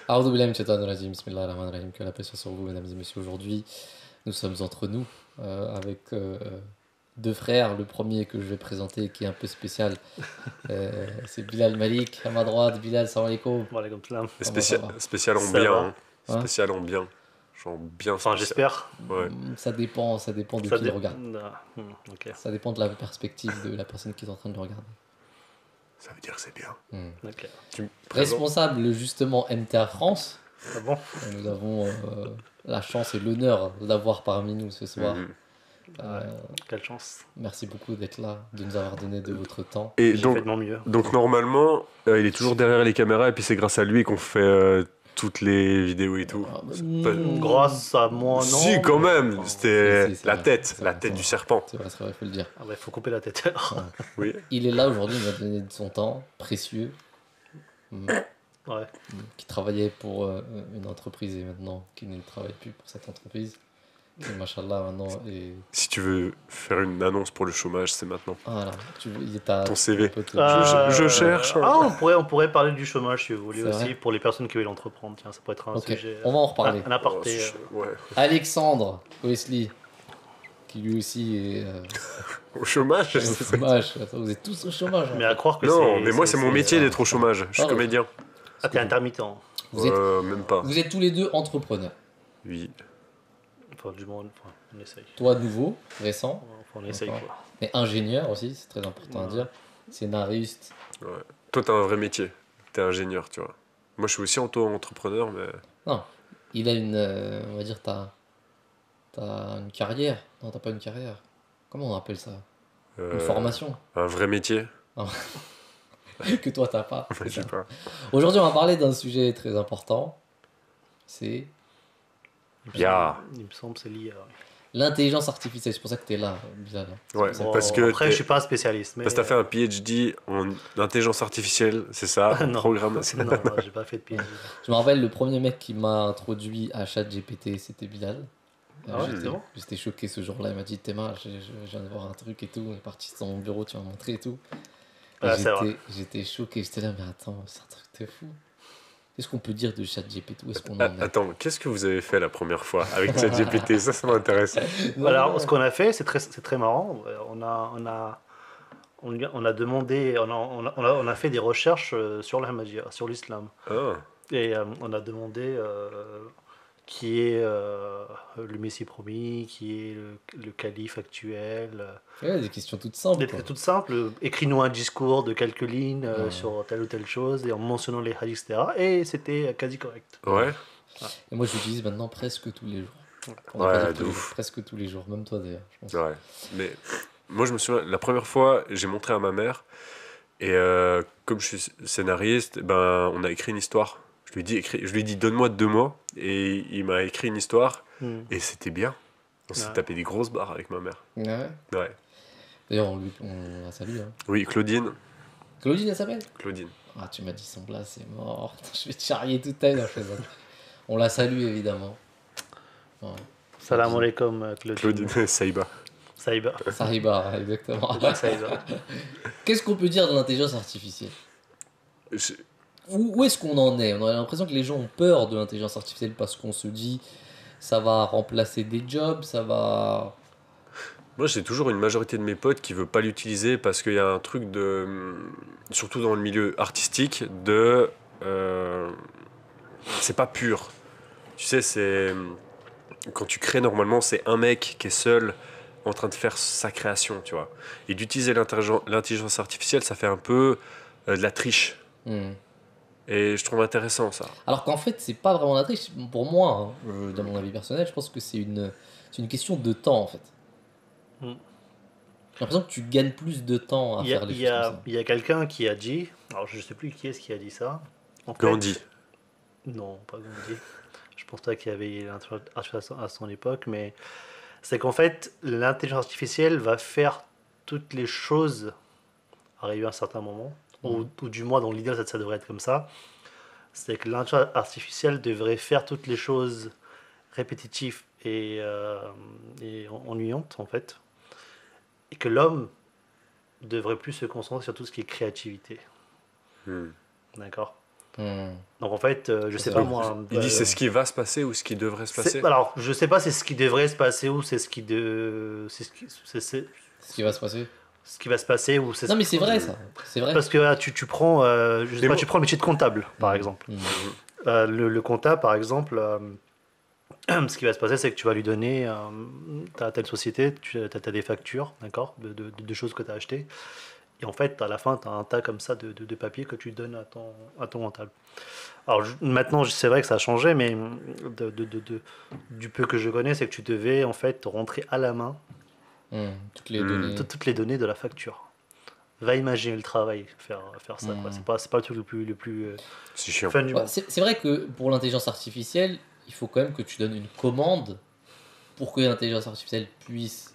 A'udhu billahi minash shaitanir rajim. Bismillahir rahmanir rahim. Que la paix soit sur vous, mesdames et messieurs. Aujourd'hui, nous sommes entre nous avec deux frères. Le premier que je vais présenter, qui est un peu spécial, c'est Bilal Malik. À ma droite, Bilal, salam alaikum. Wa alaykoum salam. Comment ça va? Spécial en Ça bien, va. hein. Hein. Spécial en bien. Genre bien Enfin, spécial. j'espère. Ouais. Ça dépend de Ça qui dé- le regarde. Ah, ok. Ça dépend de la perspective de la personne qui est en train de le regarder. Ça veut dire que c'est bien. Ok. Tu me présentes Responsable justement MTA France. Ah bon? Nous avons la chance et l'honneur d'avoir parmi nous ce soir. Mhm. Ouais. Quelle chance. Merci beaucoup d'être là, de nous avoir donné de votre temps. Et J'ai donc, fait de mon mieux. donc normalement, il est toujours derrière les caméras et puis c'est grâce à lui qu'on fait toutes les vidéos et tout. Grâce à moi, non. Si, quand même. Enfin, C'était c'est la vrai, tête, c'est la vrai, tête c'est du vrai. serpent. C'est vrai, il faut le dire. Ah ouais, faut couper la tête alors. Oui. Il est là aujourd'hui, il m'a donné de son temps précieux, Ouais. qui travaillait pour une entreprise et maintenant qui ne travaille plus pour cette entreprise. Et machallah maintenant. Et Si tu veux faire une annonce pour le chômage, c'est maintenant. voilà, il est à Ton CV. on peut te- Je cherche. Ah, on pourrait parler du chômage si vous voulez C'est aussi, vrai. pour les personnes qui veulent entreprendre. Tiens, ça pourrait être un Ok, sujet. on va en reparler. Un aparté. Ouais. Alexandre Wesley, qui lui aussi est Au chômage au c'est- chômage. Attends, vous êtes tous au chômage. hein. Mais à croire que Non, mais moi c'est mon métier ça. d'être au chômage. Je suis Ah, ouais. comédien. Ah, t'es intermittent. Vous êtes, Même pas. vous êtes tous les deux entrepreneurs. Oui. Enfin, du moins, enfin, on essaye. Toi, nouveau, récent, Enfin, on essaye D'accord. quoi. mais ingénieur aussi, c'est très important à dire. Scénariste. Ouais. Toi, t'as un vrai métier. T'es ingénieur, tu vois. Moi, je suis aussi auto-entrepreneur, mais. Non, il a une. On va dire, t'as une carrière. Non, t'as pas une carrière. Comment on appelle ça? Une formation. Un vrai métier. Que toi, t'as pas. Je sais pas. Aujourd'hui, on va parler d'un sujet très important. C'est Ya. Il me semble que c'est lié. l'intelligence artificielle. C'est pour ça que t'es là, Bilal. Ouais, Bon, parce que. après, je suis pas un spécialiste. Mais... Parce que t'as fait un PhD en intelligence artificielle, c'est ça, en Non. programmation. Non, non, j'ai pas fait de PhD. Je me rappelle, le premier mec qui m'a introduit à ChatGPT, c'était Bilal. Ah ouais, J'étais- c'est bon. J'étais choqué ce jour-là. Il m'a dit Théma, je viens de voir un truc et tout. On est parti dans mon bureau, tu m'as montré et tout. Et Ah, c'est vrai. j'étais choqué. J'étais là, mais attends, c'est un truc de fou. Qu'est-ce qu'on peut dire de ChatGPT? Où est-ce qu'on en est? Attends, qu'est-ce que vous avez fait la première fois avec ChatGPT? Ça m'intéresse. Alors, ce qu'on a fait, c'est très marrant. On a demandé, on a fait des recherches sur l'Ahmadiyya, sur l'islam. Ah, Et on a demandé qui est le Messie promis, qui est le calife actuel. Ouais, des questions toutes simples. Des quoi. trucs toutes simples. Écris-nous un discours de quelques lignes Ouais. sur telle ou telle chose, et en mentionnant les hadiths, etc. Et c'était quasi correct. ouais. Et moi, je l'utilise maintenant presque tous les jours. On Ouais, va pas dire de tous les ouf. jours, presque tous les jours. Même toi, d'ailleurs, je pense. Ouais. Mais moi, je me souviens, la première fois, j'ai montré à ma mère, et comme je suis scénariste, ben, on a écrit une histoire. Je lui ai dit, donne-moi 2 mois, et il m'a écrit une histoire, et c'était bien. On s'est Ouais. tapé des grosses barres avec ma mère. Ouais. Ouais. D'ailleurs, on la salue. Hein. Oui, Claudine. Claudine, elle s'appelle? Claudine. Ah, tu m'as dit son plat, c'est mort. Je vais te charrier toute ta vie. On la salue, évidemment. Ouais. Salam alaikum, Claudine. Claudine Saïba. Saïba. Sahiba, exactement. Saïba. Qu'est-ce qu'on peut dire de l'intelligence artificielle? Je- Où est-ce qu'on en est? On a l'impression que les gens ont peur de l'intelligence artificielle parce qu'on se dit ça va remplacer des jobs, ça va. Moi, j'ai toujours une majorité de mes potes qui veut pas l'utiliser parce qu'il y a un truc de, surtout dans le milieu artistique, de, c'est pas pur. Tu sais, c'est quand tu crées normalement, c'est un mec qui est seul en train de faire sa création, tu vois. Et d'utiliser l'intelligence artificielle, ça fait un peu de la triche. Hmm. Et je trouve intéressant ça. Alors qu'en fait, c'est pas vraiment la triche. Pour moi, hein, dans mon avis personnel, je pense que c'est une question de temps en fait. Hmm. J'ai l'impression que tu gagnes plus de temps à faire les choses comme ça. Il y a quelqu'un qui a dit, alors je sais plus qui est-ce qui a dit ça. En fait- Gandhi. Non, pas Gandhi. Je pense pas qu'il y avait l'intelligence à son époque, mais c'est qu'en fait, l'intelligence artificielle va faire toutes les choses arriver à un certain moment, ou du moins dans l'idée ça devrait être comme ça. C'est que l'intelligence artificielle devrait faire toutes les choses répétitives et ennuyantes en fait, et que l'homme devrait plus se concentrer sur tout ce qui est créativité. Hmm. D'accord. Hmm. Donc en fait, je Ça, sais c'est pas vrai. moi. Il dit c'est ce qui va se passer ou ce qui devrait se passer. Alors, je sais pas c'est ce qui devrait se passer ou c'est ce qui C'est ce qui va se passer. ce qui va se passer ou c'est Non, mais c'est vrai, ça. C'est vrai. parce que tu prends je sais Mais pas, moi- tu prends le métier de comptable par Hmm. exemple. Hmm. Le comptable par exemple ce qui va se passer c'est que tu vas lui donner t'as telle société, tu as des factures, d'accord, de choses que tu as achetées. Et en fait, à la fin, tu as un tas comme ça de papiers que tu donnes à ton comptable. Alors maintenant, c'est vrai que ça a changé, mais du peu que je connais, c'est que tu devais en fait rentrer à la main Toutes les Hmm. données. toutes les données de la facture. Va imaginer le travail, faire ça, quoi. Hmm. C'est pas le truc le plus C'est chiant. fun du Ouais, monde. c'est vrai que pour l'intelligence artificielle, il faut quand même que tu donnes une commande pour que l'intelligence artificielle puisse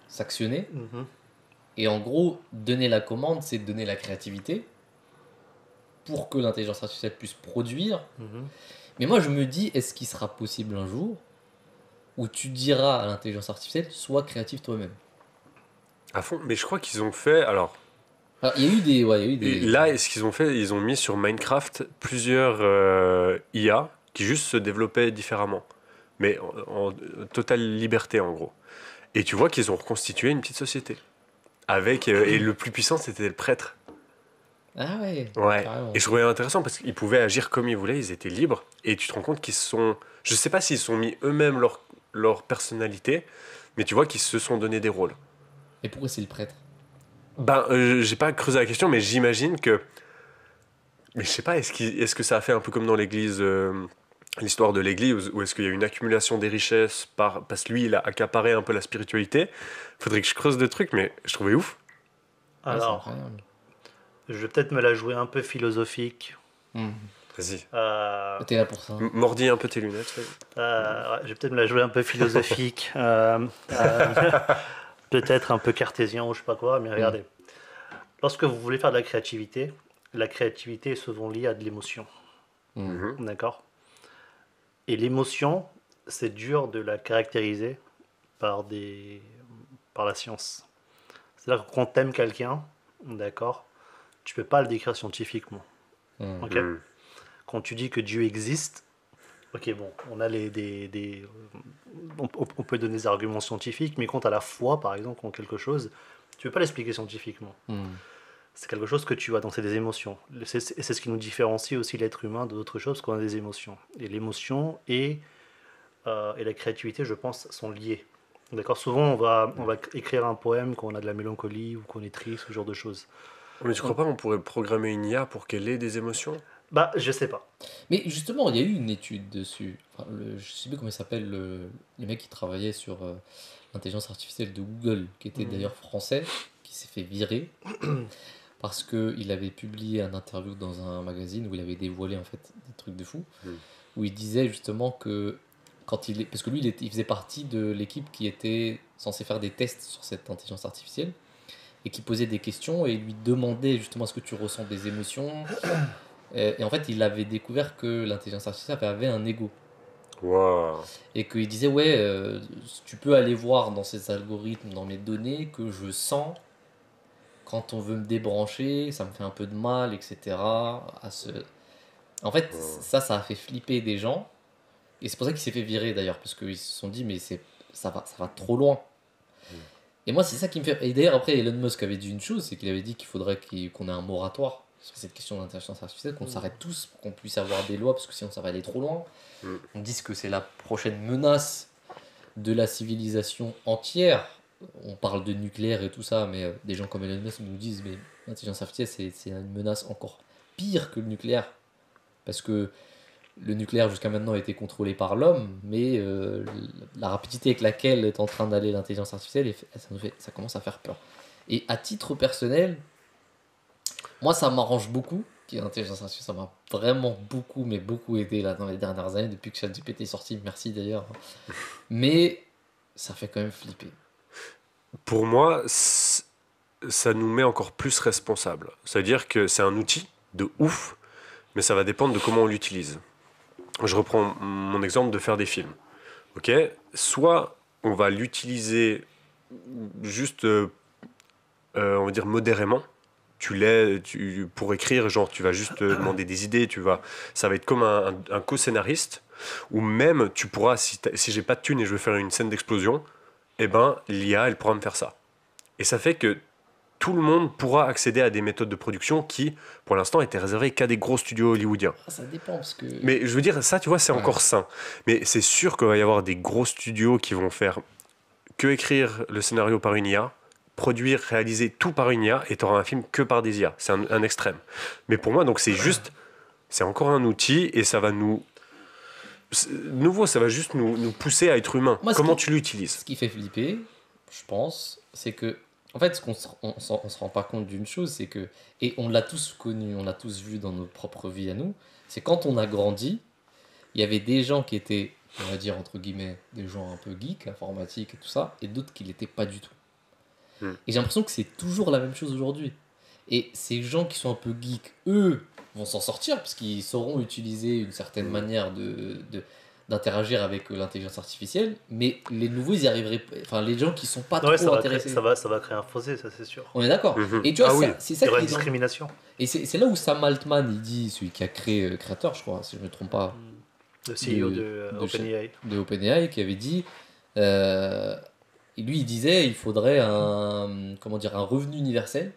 s'actionner. Mhm, Et en gros, donner la commande, c'est donner la créativité pour que l'intelligence artificielle puisse produire. mhm. Mais moi, je me dis, est-ce qu'il sera possible un jour où tu diras à l'intelligence artificielle, sois créatif toi-même? À fond. Mais je crois qu'ils ont fait. Alors, Alors, il y a eu des... Ouais, il y a eu et des... là, ce qu'ils ont fait, ils ont mis sur Minecraft plusieurs IA qui juste se développaient différemment. Mais en totale liberté, en gros. Et tu vois qu'ils ont reconstitué une petite société. Avec, et le plus puissant, c'était le prêtre. Ah ouais, Ouais. carrément. Et je trouvais intéressant parce qu'ils pouvaient agir comme ils voulaient, ils étaient libres. Et tu te rends compte qu'ils se sont. Je sais pas s'ils se sont mis eux-mêmes leur personnalité, mais tu vois qu'ils se sont donné des rôles. Et pourquoi c'est le prêtre? Ben, j'ai pas creusé la question, mais j'imagine que. Mais je sais pas, est-ce que ça a fait un peu comme dans l'église, l'histoire de l'église, ou est-ce qu'il y a une accumulation des richesses parce que lui, il a accaparé un peu la spiritualité. Faudrait que je creuse des trucs, mais je trouvais ouf. Ouais, c'est Alors, incroyable. je vais peut-être me la jouer un peu philosophique. Hmm. Vas-y. T'es là pour ça. Mordis un peu tes lunettes. vas-y. Ouais, je vais peut-être me la jouer un peu philosophique. Peut-être un peu cartésien ou je sais pas quoi, mais regardez. Lorsque vous voulez faire de la créativité est souvent liée à de l'émotion. Hmm. Mhm. D'accord. Et l'émotion, c'est dur de la caractériser par, par la science. C'est-à-dire que quand t'aimes quelqu'un, d'accord, tu peux pas le décrire scientifiquement. Hmm. Ok. Mhm. Quand tu dis que Dieu existe, ok, bon, on a on peut donner des arguments scientifiques, mais quand à la foi, par exemple, en quelque chose, tu peux pas l'expliquer scientifiquement. Hmm. C'est quelque chose que tu as, donc c'est des émotions. C'est ce qui nous différencie aussi l'être humain d'autres choses, parce qu'on a des émotions. Et l'émotion et la créativité, je pense, sont liées. D'accord. Souvent, on va écrire un poème quand on a de la mélancolie ou qu'on est triste, ce genre de choses. Mais tu crois pas qu'on pourrait programmer une IA pour qu'elle ait des émotions? Bah, je sais pas. Mais justement, il y a eu une étude dessus. Enfin, je sais plus comment il s'appelle, le mec qui travaillait sur l'intelligence artificielle de Google, qui était d'ailleurs français, qui s'est fait virer parce qu'il avait publié un interview dans un magazine où il avait dévoilé en fait des trucs de fou, où il disait justement que quand il est, parce que lui il faisait partie de l'équipe qui était censée faire des tests sur cette intelligence artificielle et qui posait des questions et lui demandait justement est-ce que tu ressens des émotions. Et en fait, il avait découvert que l'intelligence artificielle avait un ego. Waouh. Et qu'il disait, ouais, tu peux aller voir dans ces algorithmes, dans mes données, que je sens quand on veut me débrancher, ça me fait un peu de mal, etc. En fait, ça a fait flipper des gens. Et c'est pour ça qu'il s'est fait virer d'ailleurs, parce qu'ils se sont dit, mais ça va trop loin. Et moi, c'est ça qui me fait. Et d'ailleurs, après, Elon Musk avait dit une chose, c'est qu'il avait dit qu'il faudrait qu'on ait un moratoire sur cette question d'intelligence artificielle, qu'on s'arrête tous pour qu'on puisse avoir des lois, parce que sinon ça va aller trop loin. On dit que c'est la prochaine menace de la civilisation entière. On parle de nucléaire et tout ça, mais des gens comme Elon Musk nous disent mais l'intelligence artificielle c'est une menace encore pire que le nucléaire. Parce que le nucléaire jusqu'à maintenant a été contrôlé par l'homme, mais la rapidité avec laquelle est en train d'aller l'intelligence artificielle, ça commence à faire peur. Et à titre personnel, moi ça m'arrange beaucoup qu'il y ait l'intelligence artificielle, ça m'a vraiment beaucoup, mais beaucoup aidé là, dans les dernières années, depuis que ChatGPT est sorti, merci d'ailleurs. Mais ça fait quand même flipper. Pour moi, ça nous met encore plus responsables. C'est-à-dire que c'est un outil de ouf, mais ça va dépendre de comment on l'utilise. Je reprends mon exemple de faire des films. Ok, soit on va l'utiliser juste, on va dire modérément, pour écrire, genre tu vas juste demander des idées, ça va être comme un co-scénariste, ou même tu pourras, si j'ai pas de thune et je veux faire une scène d'explosion, eh ben l'IA elle pourra me faire ça. Et ça fait que tout le monde pourra accéder à des méthodes de production qui, pour l'instant, étaient réservées qu'à des gros studios hollywoodiens. Ah, ça dépend parce que. Mais je veux dire, ça, tu vois, c'est Ouais. encore sain. Mais c'est sûr qu'il va y avoir des gros studios qui vont faire que écrire le scénario par une IA, produire, réaliser tout par une IA, et tu auras un film que par des IA. C'est un extrême. Mais pour moi, donc c'est encore un outil, et ça va nouveau, ça va juste nous pousser à être humains. Moi, Comment tu l'utilises? Ce qui fait flipper, je pense, c'est que. En fait, on se rend pas compte d'une chose, c'est que. Et on l'a tous connu, on l'a tous vu dans nos propres vies à nous, c'est quand on a grandi, il y avait des gens qui étaient, on va dire entre guillemets, des gens un peu geeks, informatiques et tout ça, et d'autres qui l'étaient pas du tout. Hmm. Et j'ai l'impression que c'est toujours la même chose aujourd'hui. Et ces gens qui sont un peu geeks, eux, vont s'en sortir parce qu'ils sauront utiliser une certaine manière d'interagir avec l'intelligence artificielle, mais les nouveaux, ils y arriveraient. Enfin, les gens qui sont pas Ouais, trop intéressés. ça va créer un fossé, ça c'est sûr. On est d'accord. Mhm. Et tu vois, Ah oui. c'est Il ça y aura qui une est dans- discrimination. Et c'est là où Sam Altman, il dit, celui qui a créé, créateur, je crois, si je me trompe pas, Le CEO de OpenAI. de OpenAI, qui avait dit, euh, lui, il disait, il faudrait comment dire, un revenu universel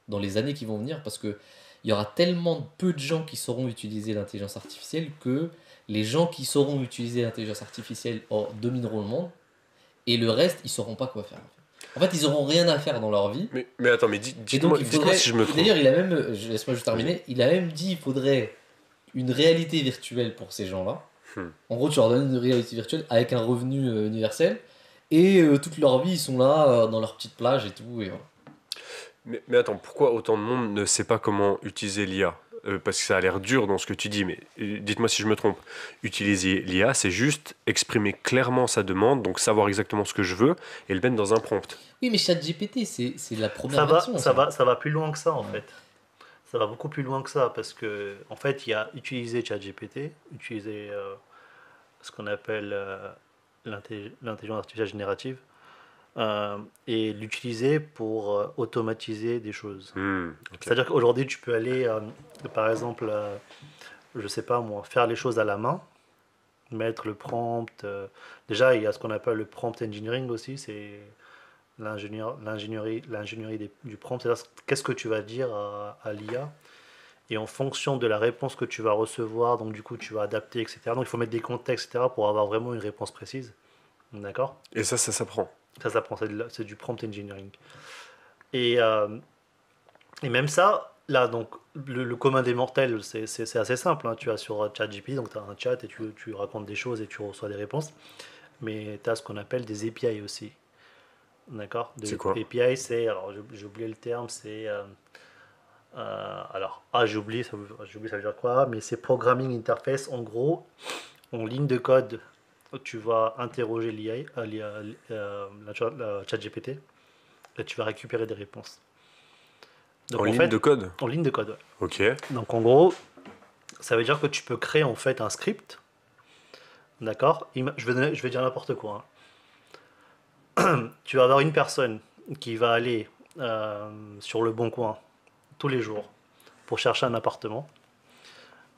dans les années qui vont venir, parce que il y aura tellement peu de gens qui sauront utiliser l'intelligence artificielle que les gens qui sauront utiliser l'intelligence artificielle domineront le monde, et le reste, ils sauront pas quoi faire. En fait, ils auront rien à faire dans leur vie. Mais attends, mais Et donc, dites-moi si je me trompe. D'ailleurs, il a même, laisse-moi juste terminer, il a même dit qu'il faudrait une réalité virtuelle pour ces gens-là. En gros, tu leur donnes une réalité virtuelle avec un revenu universel, et toute leur vie, ils sont là, dans leur petite plage et tout, et voilà. Mais attends, pourquoi autant de monde ne sait pas comment utiliser l'IA? Parce que ça a l'air dur dans ce que tu dis, mais dites-moi si je me trompe. Utiliser l'IA, c'est juste exprimer clairement sa demande, donc savoir exactement ce que je veux, et le mettre dans un prompt. Oui, mais ChatGPT, c'est la première version. Ça va plus loin que ça en fait. Ça va beaucoup plus loin que ça parce que en fait il y a utiliser ChatGPT, utiliser ce qu'on appelle l'intelligence artificielle générative et l'utiliser pour automatiser des choses. Ok. C'est-à-dire qu'aujourd'hui tu peux aller par exemple je sais pas moi faire les choses à la main, mettre le prompt. Déjà il y a ce qu'on appelle le prompt engineering aussi, c'est l'ingénierie du prompt, c'est-à-dire qu'est-ce que tu vas dire à l'IA et en fonction de la réponse que tu vas recevoir, donc du coup tu vas adapter, etc. Donc il faut mettre des contextes, etc. pour avoir vraiment une réponse précise. D'accord? Et ça s'apprend. Ça s'apprend, c'est du prompt engineering. Et, euh, et même ça, là, donc le commun des mortels, c'est assez simple, hein. Tu as sur ChatGPT, donc tu as un chat et tu racontes des choses et tu reçois des réponses. Mais tu as ce qu'on appelle des API aussi. D'accord? C'est quoi? API, c'est, alors j'ai oublié le terme, c'est. J'ai oublié, ça veut dire quoi, mais c'est Programming Interface. En gros, en ligne de code, tu vas interroger l'IA, la ChatGPT, et tu vas récupérer des réponses. Donc, En ligne de code? En ligne de code, ouais. Ok. Donc en gros, ça veut dire que tu peux créer en fait un script. D'accord? Je vais dire n'importe quoi, hein. Tu vas avoir une personne qui va aller sur le bon coin tous les jours pour chercher un appartement.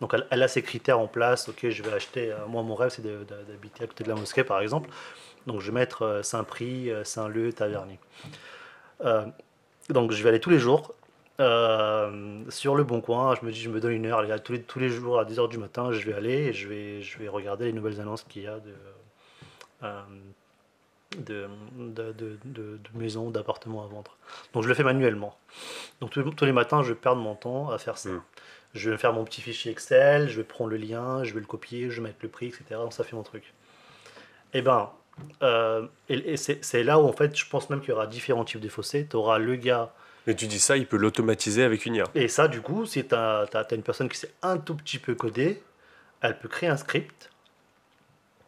Donc elle a ses critères en place. Ok, je vais acheter. Moi, mon rêve, c'est d'habiter à côté de la mosquée, par exemple. Donc je vais mettre Saint-Prix, Saint-Leu, Taverny. Donc je vais aller tous les jours sur le bon coin. Je me dis, je me donne une heure. Allez, tous les jours à 10h du matin, je vais aller et je vais regarder les nouvelles annonces qu'il y a euh, de maisons, d'appartements à vendre. Donc je le fais manuellement. Donc tous les matins, je perds mon temps à faire ça. Je vais faire mon petit fichier Excel, je vais prendre le lien, je vais le copier, je vais mettre le prix, etc. Donc ça fait mon truc. Et ben, c'est là où en fait, je pense même qu'il y aura différents types de fossés. Tu auras le gars. Mais tu dis ça, il peut l'automatiser avec une IA. Et ça, du coup, si tu as une personne qui sait un tout petit peu coder, elle peut créer un script.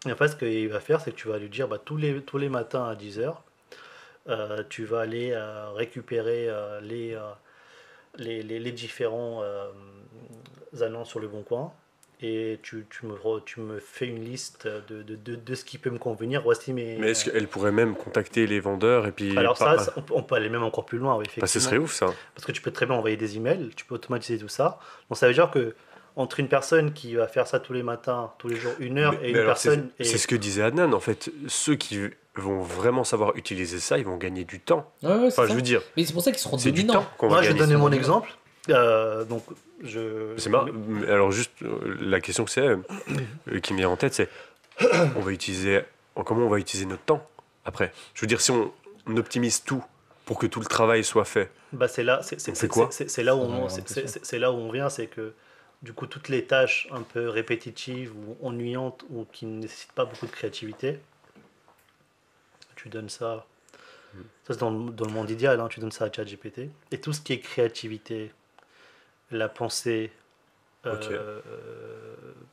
Et en fait, ce qu'il va faire, c'est que tu vas lui dire bah, tous les matins à 10h, tu vas aller récupérer les différents annonces sur le bon coin et tu me fais une liste de ce qui peut me convenir. Voici mes... Mais est-ce qu'elle pourrait même contacter les vendeurs et puis... Alors ça, on peut aller même encore plus loin, oui, Bah, ce serait effectivement. ouf ça. Parce que tu peux très bien envoyer des emails, tu peux automatiser tout ça. Donc ça veut dire que entre une personne qui va faire ça tous les matins, tous les jours, 1 heure, et une alors, personne... c'est ce que disait Adnan, en fait. Ceux qui vont vraiment savoir utiliser ça, ils vont gagner du temps. Ouais, ouais, c'est Enfin, ça. je veux dire, Mais c'est pour ça qu'ils seront c'est du dominants. temps qu'on va Moi, je vais gagner. donner mon sur- exemple. Donc, C'est marrant. Alors juste, la question que c'est, qui me vient en tête, c'est on va utiliser, comment on va utiliser notre temps après. Je veux dire, si on optimise tout pour que tout le travail soit fait, Bah, c'est là, fait quoi c'est là où Ça va, on, la grande c'est là où on vient, c'est que du coup toutes les tâches un peu répétitives ou ennuyantes ou qui ne nécessitent pas beaucoup de créativité, tu donnes ça. Ça c'est dans le monde idéal, hein, tu donnes ça à ChatGPT. Et tout ce qui est créativité, la pensée, Ok.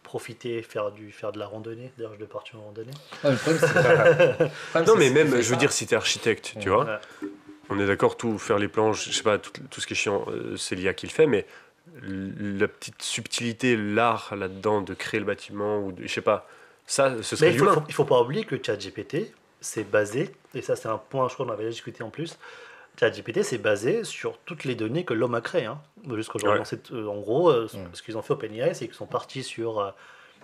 profiter, faire de la randonnée. D'ailleurs, je vais partir en randonnée. Ouais, le problème, c'est- non mais c'est- même, c'est je veux ça. dire, si t'es architecte, tu Ouais. vois, Ouais. on est d'accord, tout faire les planches, je sais pas, tout ce qui est chiant, c'est l'IA qui le fait, mais la petite subtilité, l'art là-dedans de créer le bâtiment ou je sais pas, ça, ce serait Mais l'humain. il faut pas oublier que ChatGPT, c'est basé, et ça c'est un point, je crois qu'on avait déjà discuté en plus, ChatGPT c'est basé sur toutes les données que l'homme a créées. Hein. Jusqu'aujourd'hui, Ouais. en gros, Ouais. ce qu'ils ont fait OpenAI, c'est qu'ils sont partis sur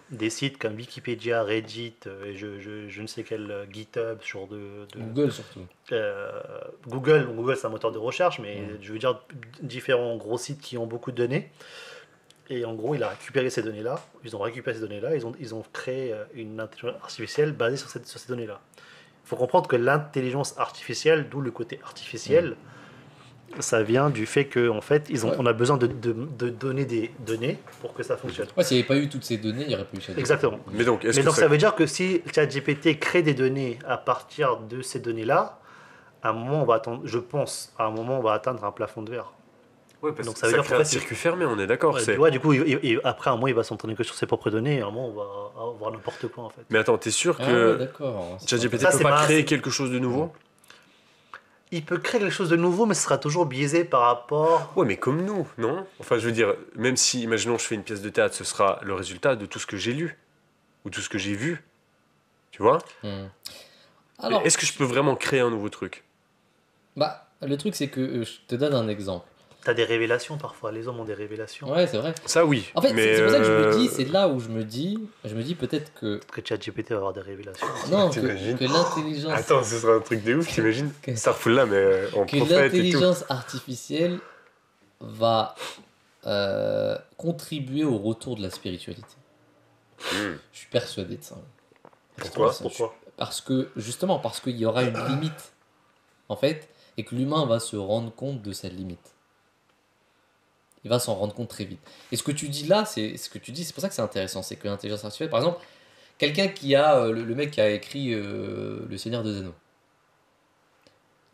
des sites comme Wikipédia, Reddit, et je ne sais quel GitHub, sur Google surtout. euh, Google. Donc, Google c'est un moteur de recherche, mais Ouais. je veux dire différents gros sites qui ont beaucoup de données. Et en gros, il a récupéré ces données-là, ils ont récupéré ces données-là, ils ont créé une intelligence artificielle basée sur ces données-là. Il faut comprendre que l'intelligence artificielle, d'où le côté artificiel, ça vient du fait qu'en fait, Ouais. on a besoin de donner des données pour que ça fonctionne. Ouais, s'il n'y avait pas eu toutes ces données, il n'y aurait pas eu ChatGPT. Exactement. Mais donc, est-ce Mais que donc ça veut dire que si ChatGPT crée des données à partir de ces données-là, à un moment, on va attendre, je pense, à un moment, on va atteindre un plafond de verre. Ouais, parce Donc que ça veut ça dire crée qu'en un fait, circuit fermé, on est d'accord. Ouais, c'est... tu vois, du coup, après un mois, il va s'entraîner que sur ses propres données, et à un moment, on va avoir n'importe quoi en fait. Mais attends, t'es sûr Ah que ouais, d'accord. C'est ChatGPT Ça, peut c'est pas pas- créer quelque chose de nouveau? Il peut créer quelque chose de nouveau, mais ce sera toujours biaisé par rapport. Ouais, mais comme nous, non? Enfin, je veux dire, même si, imaginons, je fais une pièce de théâtre, ce sera le résultat de tout ce que j'ai lu ou tout ce que j'ai vu. Tu vois? Hmm. Alors, Est-ce que je peux vraiment créer un nouveau truc? bah, le truc, c'est que je te donne un exemple. T'as des révélations parfois, les hommes ont des révélations. Ouais, c'est vrai. Ça, oui. En fait, mais c'est pour ça que je me dis, c'est là où je me dis peut-être que. Que ChatGPT va avoir des révélations. Non, T'imagines que l'intelligence. Attends, ce sera un truc de ouf, t'imagines? Que- Ça refoule là, mais en Que prophète et tout. l'intelligence artificielle va contribuer au retour de la spiritualité. Hmm. Je suis persuadé de ça. Pourquoi? Pourquoi? Parce que, justement, parce qu'il y aura une limite, en fait, et que l'humain va se rendre compte de cette limite. Il va s'en rendre compte très vite. Et ce que tu dis là, c'est ce que tu dis, c'est pour ça que c'est intéressant, c'est que l'intelligence artificielle, par exemple, quelqu'un qui a, le mec qui a écrit Le Seigneur des Anneaux,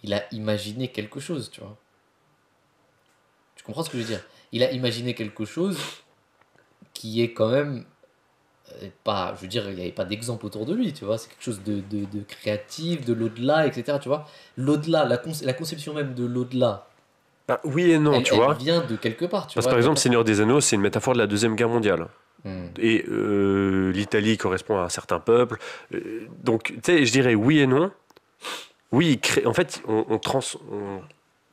il a imaginé quelque chose, tu vois. Tu comprends ce que je veux dire? Il a imaginé quelque chose qui est quand même pas, je veux dire, il n'y avait pas d'exemple autour de lui, tu vois, c'est quelque chose de créatif, de l'au-delà, etc., tu vois. L'au-delà, la conception même de l'au-delà, Bah, oui et non, elle, tu elle vois. vient de quelque part, tu Parce que vois. par exemple, Seigneur des Anneaux, c'est une métaphore de la Deuxième Guerre mondiale. Hmm. Et l'Italie correspond à un certain peuple. Donc, tu sais, je dirais oui et non. Oui, en fait, on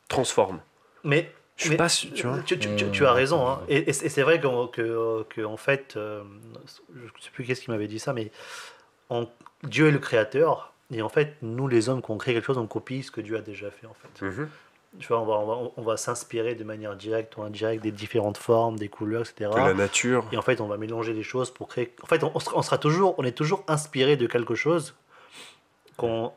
transforme. Mais Je suis pas sûr, tu vois. tu as raison. Hein. Et c'est vrai en fait, je ne sais plus qu'est-ce qui m'avait dit ça, mais Dieu est le créateur. Et en fait, nous les hommes, quand on crée quelque chose, on copie ce que Dieu a déjà fait. En fait. Mhm. Tu vois, on va s'inspirer de manière directe ou indirecte des différentes formes, des couleurs, etc. De la nature. Et en fait, on va mélanger des choses pour créer. En fait, on est toujours inspiré de quelque chose. Quand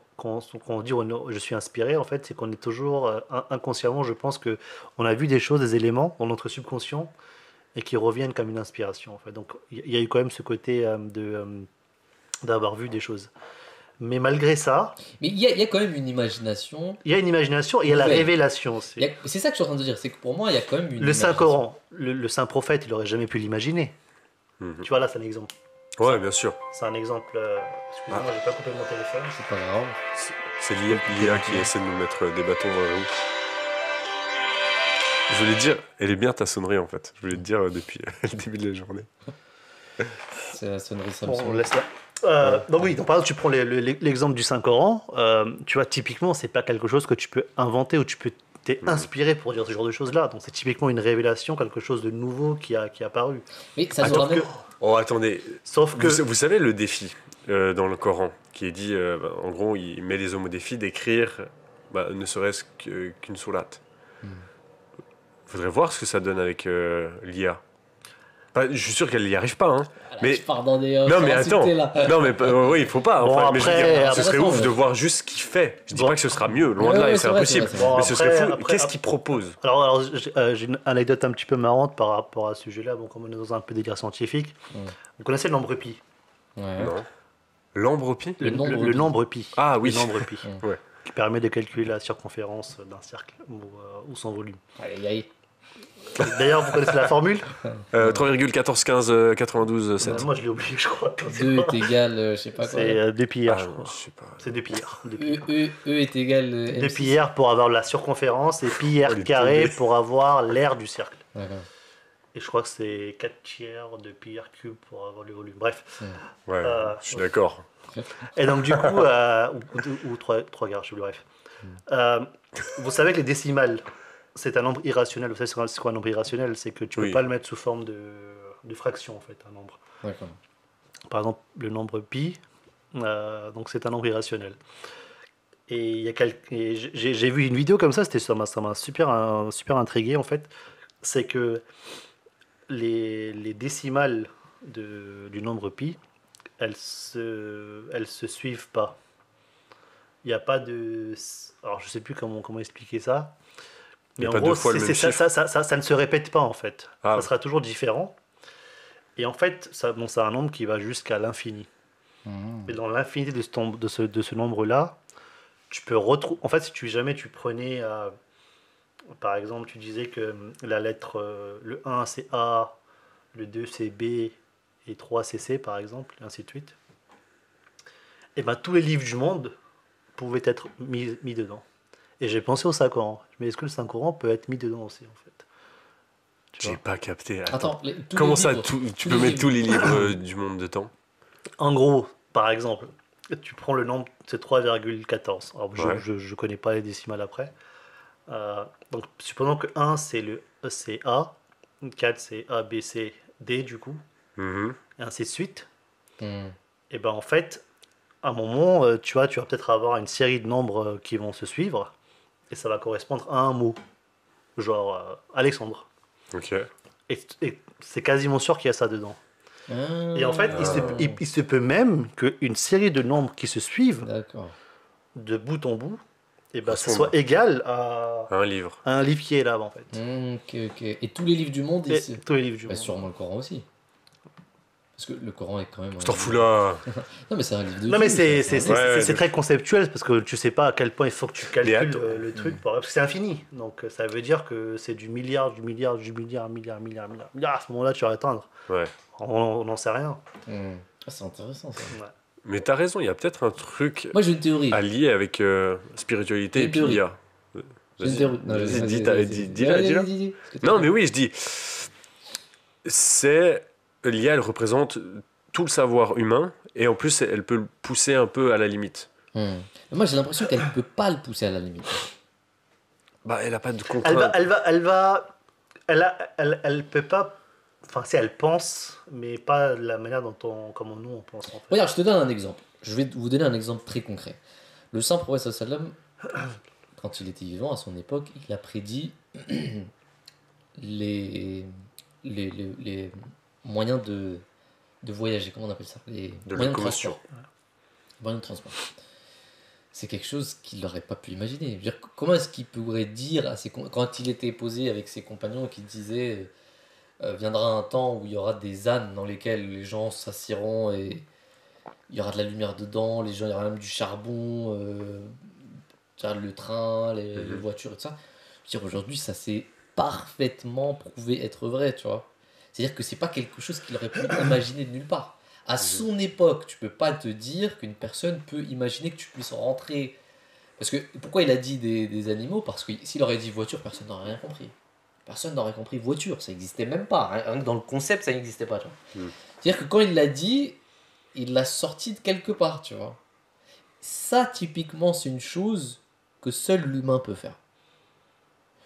on dit je suis inspiré, en fait, c'est qu'on est toujours inconsciemment, je pense que on a vu des choses, des éléments dans notre subconscient et qui reviennent comme une inspiration. En fait. Donc, il y a eu quand même ce côté d'avoir vu des choses. Mais malgré ça, Mais il y a quand même une imagination. il y a une imagination et il y a la Ouais. révélation aussi. C'est ça que je suis en train de dire, c'est que pour moi, il y a quand même une Le Saint imagination. Coran, le Saint Prophète, il aurait jamais pu l'imaginer. Mhm. Tu vois, là, c'est un exemple. Ouais, bien sûr. C'est un exemple. Excusez-moi, j'ai pas coupé mon téléphone. C'est pas grave. C'est l'IA qui essaie de nous mettre des bâtons dans les roues. Je voulais te dire, elle est bien ta sonnerie en fait. Je voulais te dire depuis le début de la journée. C'est la sonnerie Bon, Samsung. on laisse là. Donc oui, donc par exemple, tu prends l'exemple du Saint-Coran, tu vois, typiquement, c'est pas quelque chose que tu peux inventer ou tu peux t'es inspiré pour dire ce genre de choses-là. Donc c'est typiquement une révélation, quelque chose de nouveau qui est apparu. Mais ça nous Sauf ramène. que, Oh, attendez. sauf que Vous savez le défi dans le Coran qui est dit, en gros, il met les hommes au défi d'écrire ne serait-ce qu'une sourate. Faudrait voir ce que ça donne avec l'IA. Je suis sûr qu'elle n'y arrive pas, hein. Là, Mais je pars dans des. non, mais insulter, attends. là. Non, mais oui, il faut pas. Bon, Enfin, mais je veux après- dire, ce serait après, ouf ouais. de voir juste ce qu'il fait. Je dis Bon. pas que ce sera mieux, loin Ouais, de là, ouais, et c'est c'est vrai, impossible. c'est vrai, c'est vrai. Mais ce serait fou. Après- Qu'est-ce qu'il propose? Alors, j'ai une anecdote un petit peu marrante par rapport à ce sujet-là. Bon, comme on est dans un peu des délire scientifique, vous connaissez le nombre pi? Ouais. Non. L'ambre pi? Le nombre le pi. nombre pi. Ah oui. Le nombre pi. Ouais. Qui permet de calculer la circonférence d'un cercle ou son volume. Aïe, aïe. D'ailleurs, vous connaissez la formule? 3,14, 15, 92, 7. Moi, je l'ai oublié, je crois. 2 est égal, je sais pas quoi. C'est 2 pi r, Ah, je non, crois. je sais pas. C'est 2 pi r. E est égal. 2 MC. pi r pour avoir la circonférence et pi r les carré tombés. pour avoir l'aire du cercle. D'accord. Et je crois que c'est 4 tiers de pi r cube pour avoir le volume. Bref. Ouais, je suis ouais. d'accord. Et donc, du coup, ou 3 quarts, je sais plus, bref. Vous savez que les décimales, c'est un nombre irrationnel. Vous savez c'est quoi un nombre irrationnel? C'est que tu peux Oui. pas le mettre sous forme de fraction, en fait, un nombre. D'accord. Par exemple, le nombre pi, donc c'est un nombre irrationnel. Et, j'ai vu une vidéo comme ça, ça m'a super intrigué, en fait. C'est que les décimales du nombre pi, elles se suivent pas. Il n'y a pas de... Alors, je sais plus comment expliquer ça. Il y Mais a en pas gros, deux fois le même ça ne se répète pas, en fait. Ah. Ça sera toujours différent. Et en fait, c'est un nombre qui va jusqu'à l'infini. Et dans l'infinité de ce nombre-là, tu peux retrouver... En fait, si jamais tu prenais... par exemple, tu disais que la lettre... le 1, c'est A, le 2, c'est B, et 3, c'est C, par exemple, et ainsi de suite. Et bien, tous les livres du monde pouvaient être mis dedans. Et j'ai pensé au Saint-Coran. Mais est-ce que le Saint-Coran peut être mis dedans aussi, en fait? Tu J'ai vois? pas capté. Attends, Comment ça, tu tu peux mettre tous les livres du monde dedans? En gros, par exemple, tu prends le nombre, c'est 3,14. Alors, Ouais. je connais pas les décimales après. Donc, supposons que 1, c'est A, 4, c'est A, B, C, D, du coup, Mhm. et ainsi de suite. Hmm. Et ben en fait, à un moment, tu vas peut-être avoir une série de nombres qui vont se suivre, et ça va correspondre à un mot, genre Alexandre. Ok. Et c'est quasiment sûr qu'il y a ça dedans. Et en fait, il se peut même qu'une série de nombres qui se suivent D'accord. de bout en bout, et ben, ça Ressemble. soit égal à Un livre. un livre qui est là, en fait. Ok, ok. Et tous les livres du monde, Et ici tous les livres du Bah, monde. sûrement le Coran aussi. Parce que le Coran est quand même. Je t'en fous là. Non, mais c'est un livre de Non, mais Dieu, c'est ça, Ouais, c'est de- très conceptuel parce que tu sais pas à quel point il faut que tu calcules attends. le truc parce que c'est infini. Donc ça veut dire que c'est du milliard, milliard. À ce moment-là, tu vas atteindre. Ouais. On n'en sait rien. Hmm. Ah, c'est intéressant ça. Ouais. Mais t'as raison, il y a peut-être un truc Moi j'ai une théorie. à lier avec spiritualité J'ai et une puis théorie. l'IA. J'ai une Vas-y. théorie. Non, Vas-y, vas-y, dis-la, vas-y. dis-la, Vas-y, dis-la. dis-la. Parce que t'as Non, dit. mais oui, je dis. L'IA, elle représente tout le savoir humain et en plus, elle peut le pousser un peu à la limite. Hmm. Mais moi j'ai l'impression qu'elle ne peut pas le pousser à la limite. Bah, elle a pas de contraintes. Elle peut pas. Enfin, si elle pense, mais pas de la manière dont comme nous on pense. En fait. Regarde, je te donne un exemple. Je vais vous donner un exemple très concret. Le saint prophète sallam, quand il était vivant à son époque, il a prédit les moyens de voyager. Comment on appelle ça? Les De moyens locomotion. transport. Moyens de transport. C'est quelque chose qu'il n'aurait pas pu imaginer. Je veux dire, comment est-ce qu'il pourrait dire à quand il était posé avec ses compagnons qui disaient viendra un temps où il y aura des ânes dans lesquels les gens s'assieront et il y aura de la lumière dedans, il y aura même du charbon, le train, les voitures et tout ça. Je veux dire, aujourd'hui, ça s'est parfaitement prouvé être vrai, tu vois. C'est-à-dire que c'est pas quelque chose qu'il aurait pu imaginer de nulle part. À son époque, tu peux pas te dire qu'une personne peut imaginer que tu puisses rentrer. Parce que pourquoi il a dit des animaux? Parce que s'il aurait dit voiture, personne n'aurait rien compris. personne n'aurait compris voiture, ça n'existait même pas. Rien que dans le concept, ça n'existait pas, tu vois. Mm. C'est-à-dire que quand il l'a dit, il l'a sorti de quelque part, tu vois. Ça, typiquement, c'est une chose que seul l'humain peut faire.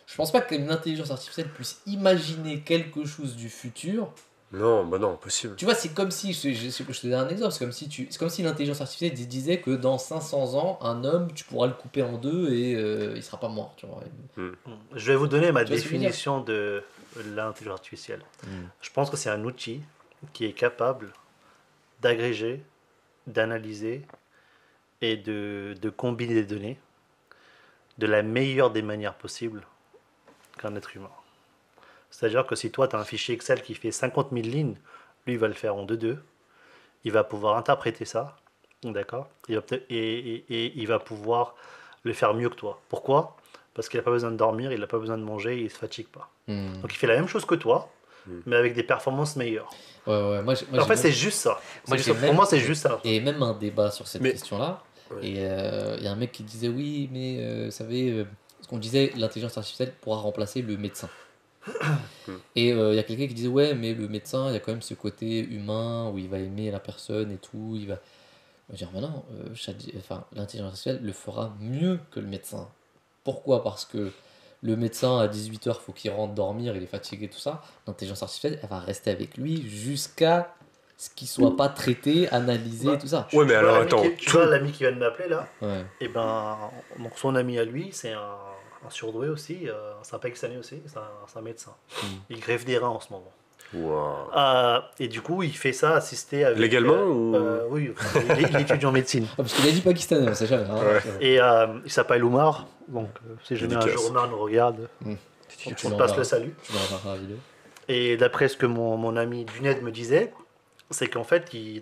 Je pense pas qu'une intelligence artificielle puisse imaginer quelque chose du futur. Non, bah non, impossible. Tu vois, c'est comme si, je te donne un exemple, c'est comme si l'intelligence artificielle disait que dans 500 ans, un homme, tu pourras le couper en deux et il sera pas mort, tu vois. Je vais vous donner ma Tu vois ce que je veux dire? définition de l'intelligence artificielle. Mm. Je pense que c'est un outil qui est capable d'agréger, d'analyser et de combiner des données de la meilleure des manières possibles qu'un être humain. C'est-à-dire que si toi, tu as un fichier Excel qui fait 50 000 lignes, lui, il va le faire en 2-2. Il va pouvoir interpréter ça, d'accord? Et il va pouvoir le faire mieux que toi. Pourquoi? Parce qu'il n'a pas besoin de dormir, il n'a pas besoin de manger, il ne se fatigue pas. Mm. Donc il fait la même chose que toi, mais avec des performances meilleures. Ouais, moi, En fait, c'est juste ça. Moi, C'est j'ai juste ça. même- Pour moi, c'est juste ça. Et même un débat sur cette Mais- question-là. Ouais. Et il y a un mec qui disait oui, mais vous savez, ce qu'on disait, l'intelligence artificielle pourra remplacer le médecin. Et il y a quelqu'un qui disait ouais, mais le médecin, il y a quand même ce côté humain où il va aimer la personne et tout. Il va dire mais non, l'intelligence artificielle le fera mieux que le médecin. Pourquoi? Parce que le médecin à 18h, faut qu'il rentre dormir, il est fatigué, tout ça. L'intelligence artificielle, elle va rester avec lui jusqu'à ce qu'il soit pas traité, analysé, Bah, tout ça. Ouais, mais Tu vois alors l'ami attends. Tu vois l'ami qui vient de m'appeler là? Ouais. Et ben, donc son ami à lui, c'est un surdoué aussi, c'est un pakistanais aussi, c'est un médecin. Il greffe des reins en ce moment. Wow. Et du coup, il fait ça assisté avec. Légalement ou- Oui, enfin, il étudie en médecine. Ah, parce qu'il a dit pakistanais, on sait jamais. Hein. Ouais. Et il s'appelle Oumar, donc si jamais un Dédicace. jour Oumar nous regarde, Mm. on Tu te passe l'enverras. le salut. Tu l'enverras la vidéo. Et d'après ce que mon ami Duned me disait, c'est qu'en fait, et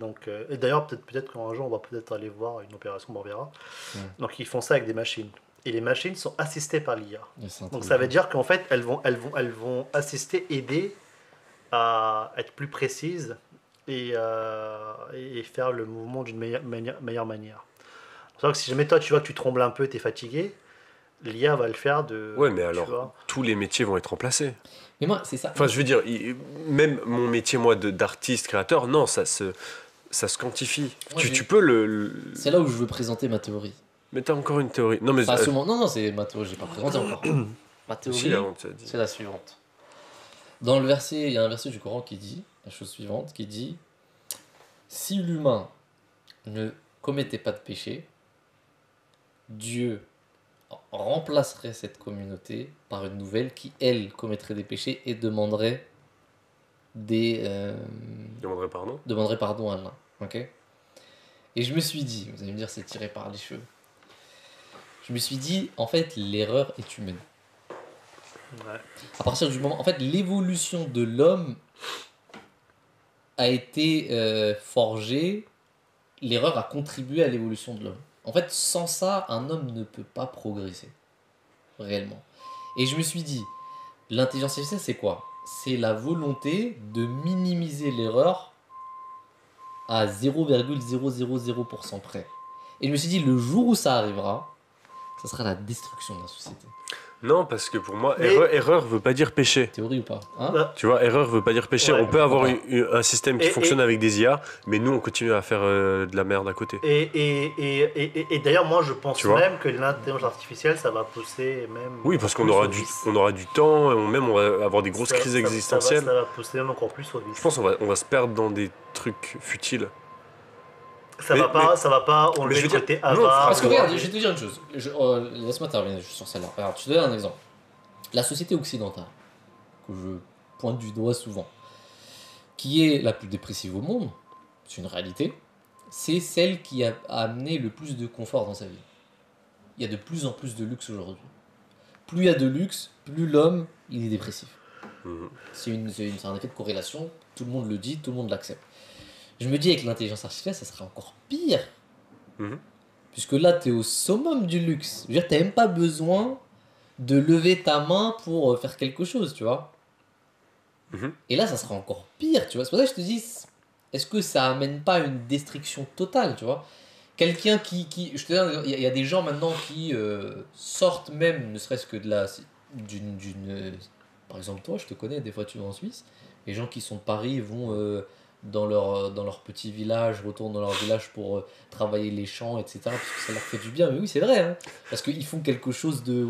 d'ailleurs peut-être qu'un jour on va peut-être aller voir une opération, on verra. Ouais. Donc ils font ça avec des machines. Et les machines sont assistées par l'IA. Et c'est Donc intelligent. ça veut dire qu'en fait, elles vont assister, aider à être plus précises et faire le mouvement d'une meilleure manière. C'est pour ça que si jamais toi tu vois que tu trembles un peu, tu es fatigué, l'IA va le faire de. Ouais, mais tu alors, vois. tous les métiers vont être remplacés. Mais moi, c'est ça. Enfin, je veux dire, même mon métier, moi, d'artiste, créateur, non, ça se quantifie. Moi, j'ai- Tu peux C'est là où je veux présenter ma théorie. Mais t'as encore une théorie. Non, mais. Enfin, non, c'est ma théorie, j'ai pas présenté encore. Ma théorie, Si, avant, tu as dit. c'est la suivante. Dans le verset, il y a un verset du Coran qui dit la chose suivante, qui dit si l'humain ne commettait pas de péché, Dieu remplacerait cette communauté par une nouvelle qui, elle, commettrait des péchés et demanderait demanderait pardon à Allah. Ok? Et je me suis dit, vous allez me dire c'est tiré par les cheveux. Je me suis dit, en fait, l'erreur est humaine. Ouais. À partir du moment, en fait, l'évolution de l'homme a été forgée, l'erreur a contribué à l'évolution de l'homme. En fait, sans ça, un homme ne peut pas progresser, réellement. Et je me suis dit, l'intelligence artificielle, c'est quoi? C'est la volonté de minimiser l'erreur à 0,000% près. Et je me suis dit, le jour où ça arrivera, ça sera la destruction de la société. Non, parce que pour moi, Mais- erreur veut pas dire péché. Théorie ou pas? Hein? Tu vois, erreur veut pas dire péché. Ouais. On peut avoir Voilà. un système qui Et- fonctionne avec des IA, mais nous, on continue à faire de la merde à côté. Et d'ailleurs, moi je pense Tu vois. même que l'intelligence artificielle, ça va pousser même. Oui, parce qu'on plus aura au du, vice. on aura du temps, et même on va avoir des grosses Ça- crises ça- existentielles. Ça va pousser même encore plus au vice. Je pense qu'on va se perdre dans des trucs futiles. Ça mais- va pas mais enlever je veux le dire, côté non, avare. Parce que ou- regarde, je vais te dire une chose. Laisse-moi terminer juste sur celle-là. Regarde, je te donne un exemple. La société occidentale, que je pointe du doigt souvent, qui est la plus dépressive au monde, c'est une réalité, c'est celle qui a amené le plus de confort dans sa vie. Il y a de plus en plus de luxe aujourd'hui. Plus il y a de luxe, plus l'homme, il est dépressif. Mhm. C'est un effet de corrélation, tout le monde le dit, tout le monde l'accepte. Je me dis avec l'intelligence artificielle, ça serait encore pire. Mhm. Puisque là, tu es au summum du luxe. Je veux dire, tu n'as même pas besoin de lever ta main pour faire quelque chose, tu vois. Mhm. Et là, ça sera encore pire, tu vois. C'est pour ça que je te dis, est-ce que ça amène pas une destruction totale, tu vois? Quelqu'un je te dis, il y a des gens maintenant qui sortent même, ne serait-ce que d'une Par exemple, toi, je te connais, des fois tu vas en Suisse, les gens qui sont de Paris vont dans leur petit village, retournent dans leur village pour travailler les champs, etc. Parce que ça leur fait du bien. Mais oui, c'est vrai, hein. Parce qu'ils font quelque chose de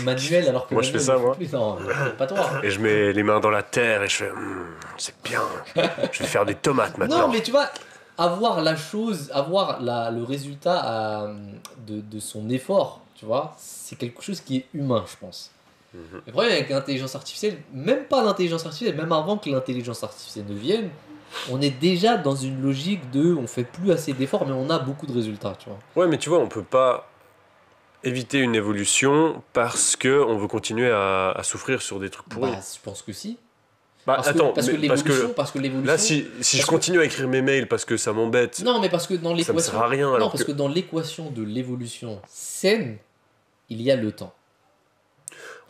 manuel alors que Moi, je maintenant, fais ils ça, le font moi. plus. Non, pas toi. Et je mets les mains dans la terre et je fais c'est bien. Je vais faire des tomates Non, maintenant. mais tu vois, avoir la chose, avoir le résultat de son effort, tu vois, c'est quelque chose qui est humain, je pense. Le problème avec l'intelligence artificielle, même pas l'intelligence artificielle, même avant que l'intelligence artificielle ne vienne, on est déjà dans une logique de on fait plus assez d'efforts, mais on a beaucoup de résultats, tu vois. Ouais, mais tu vois, on peut pas éviter une évolution parce que on veut continuer à souffrir sur des trucs pourris. Bah, je pense que si. Bah Parce attends, que, parce que mais parce que l'évolution, parce que l'évolution. là, si je parce que- continue à écrire mes mails parce que ça m'embête, Non, mais parce que dans ça me l'équation. sert à rien. Non, Alors parce que dans l'équation de l'évolution saine, il y a le temps.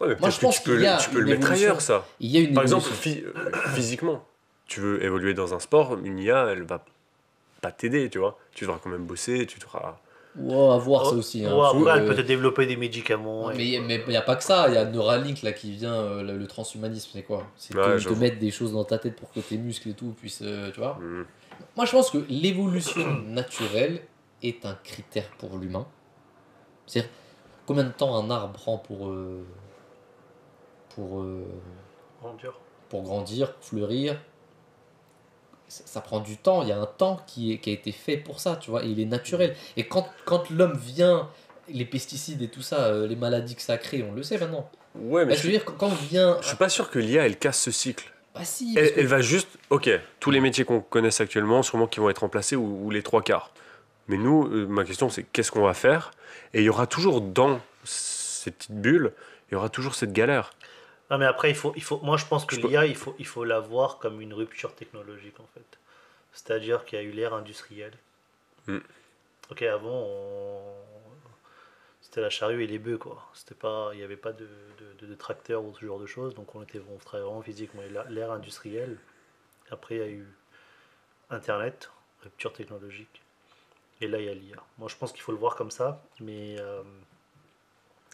Ouais, mais Moi, peut-être je que pense qu'il y a tu peux une le mettre évolution. ailleurs, ça. Il y a une Par évolution. exemple, physiquement, tu veux évoluer dans un sport, une IA, elle va pas t'aider, tu vois. Tu devras quand même bosser, tu devras. Ouais, à voir ça Oh, aussi. Hein, ouais, parce que, après, elle peut te développer des médicaments. non, et mais quoi. il n'y a pas que ça. Il y a Neuralink là, qui vient, le transhumanisme, c'est quoi? C'est Ouais, te j'avoue. mettre des choses dans ta tête pour que tes muscles et tout puissent. Tu vois? Hmm. Moi, je pense que l'évolution naturelle est un critère pour l'humain. C'est-à-dire, combien de temps un arbre prend pour, euh, Oh, dur. pour grandir, fleurir? Ça prend du temps, il y a un temps qui a été fait pour ça, tu vois, et il est naturel. Et quand l'homme vient, les pesticides et tout ça, les maladies que ça crée, on le sait maintenant. Ouais, mais Parce que je veux dire, quand vient. je suis pas sûr que l'IA, elle casse ce cycle. Bah si, parce que. Elle va juste, ok, tous les métiers qu'on connaisse actuellement, sûrement qui vont être remplacés ou les trois quarts. Mais nous, ma question, c'est qu'est-ce qu'on va faire? Et il y aura toujours dans ces petites bulles, il y aura toujours cette galère. Non, mais après, moi, je pense que Je peux- l'IA, il faut la voir comme une rupture technologique, en fait. C'est-à-dire qu'il y a eu l'ère industrielle. Hmm. Ok, avant, c'était la charrue et les bœufs, quoi. C'était pas, il n'y avait pas de tracteur ou ce genre de choses, donc on travaillait vraiment physiquement. Et l'ère industrielle, après, il y a eu Internet, rupture technologique. Et là, il y a l'IA. Moi, je pense qu'il faut le voir comme ça, mais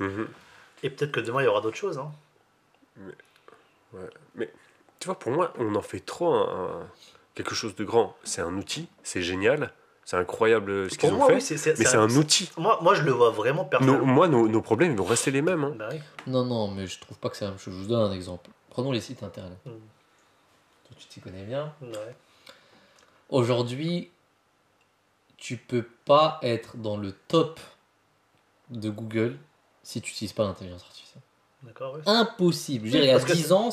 Mhm. et peut-être que demain, il y aura d'autres choses, hein. Ouais. Mais tu vois, pour moi, on en fait trop quelque chose de grand. C'est un outil, c'est génial, c'est incroyable ce qu'ils Pour ont moi, fait, oui, mais c'est un outil. Moi, je le vois vraiment personnellement. Nos problèmes, ils vont rester les mêmes. Hein. Bah oui. Non, non, mais je trouve pas que c'est la même chose. Je vous donne un exemple. Prenons les sites internet. Mm. Toi, tu t'y connais bien. Ouais. Aujourd'hui, tu peux pas être dans le top de Google si tu n'utilises pas l'intelligence artificielle. D'accord, ouais. Impossible. Je veux Oui, dire, il y a parce que 10 ans,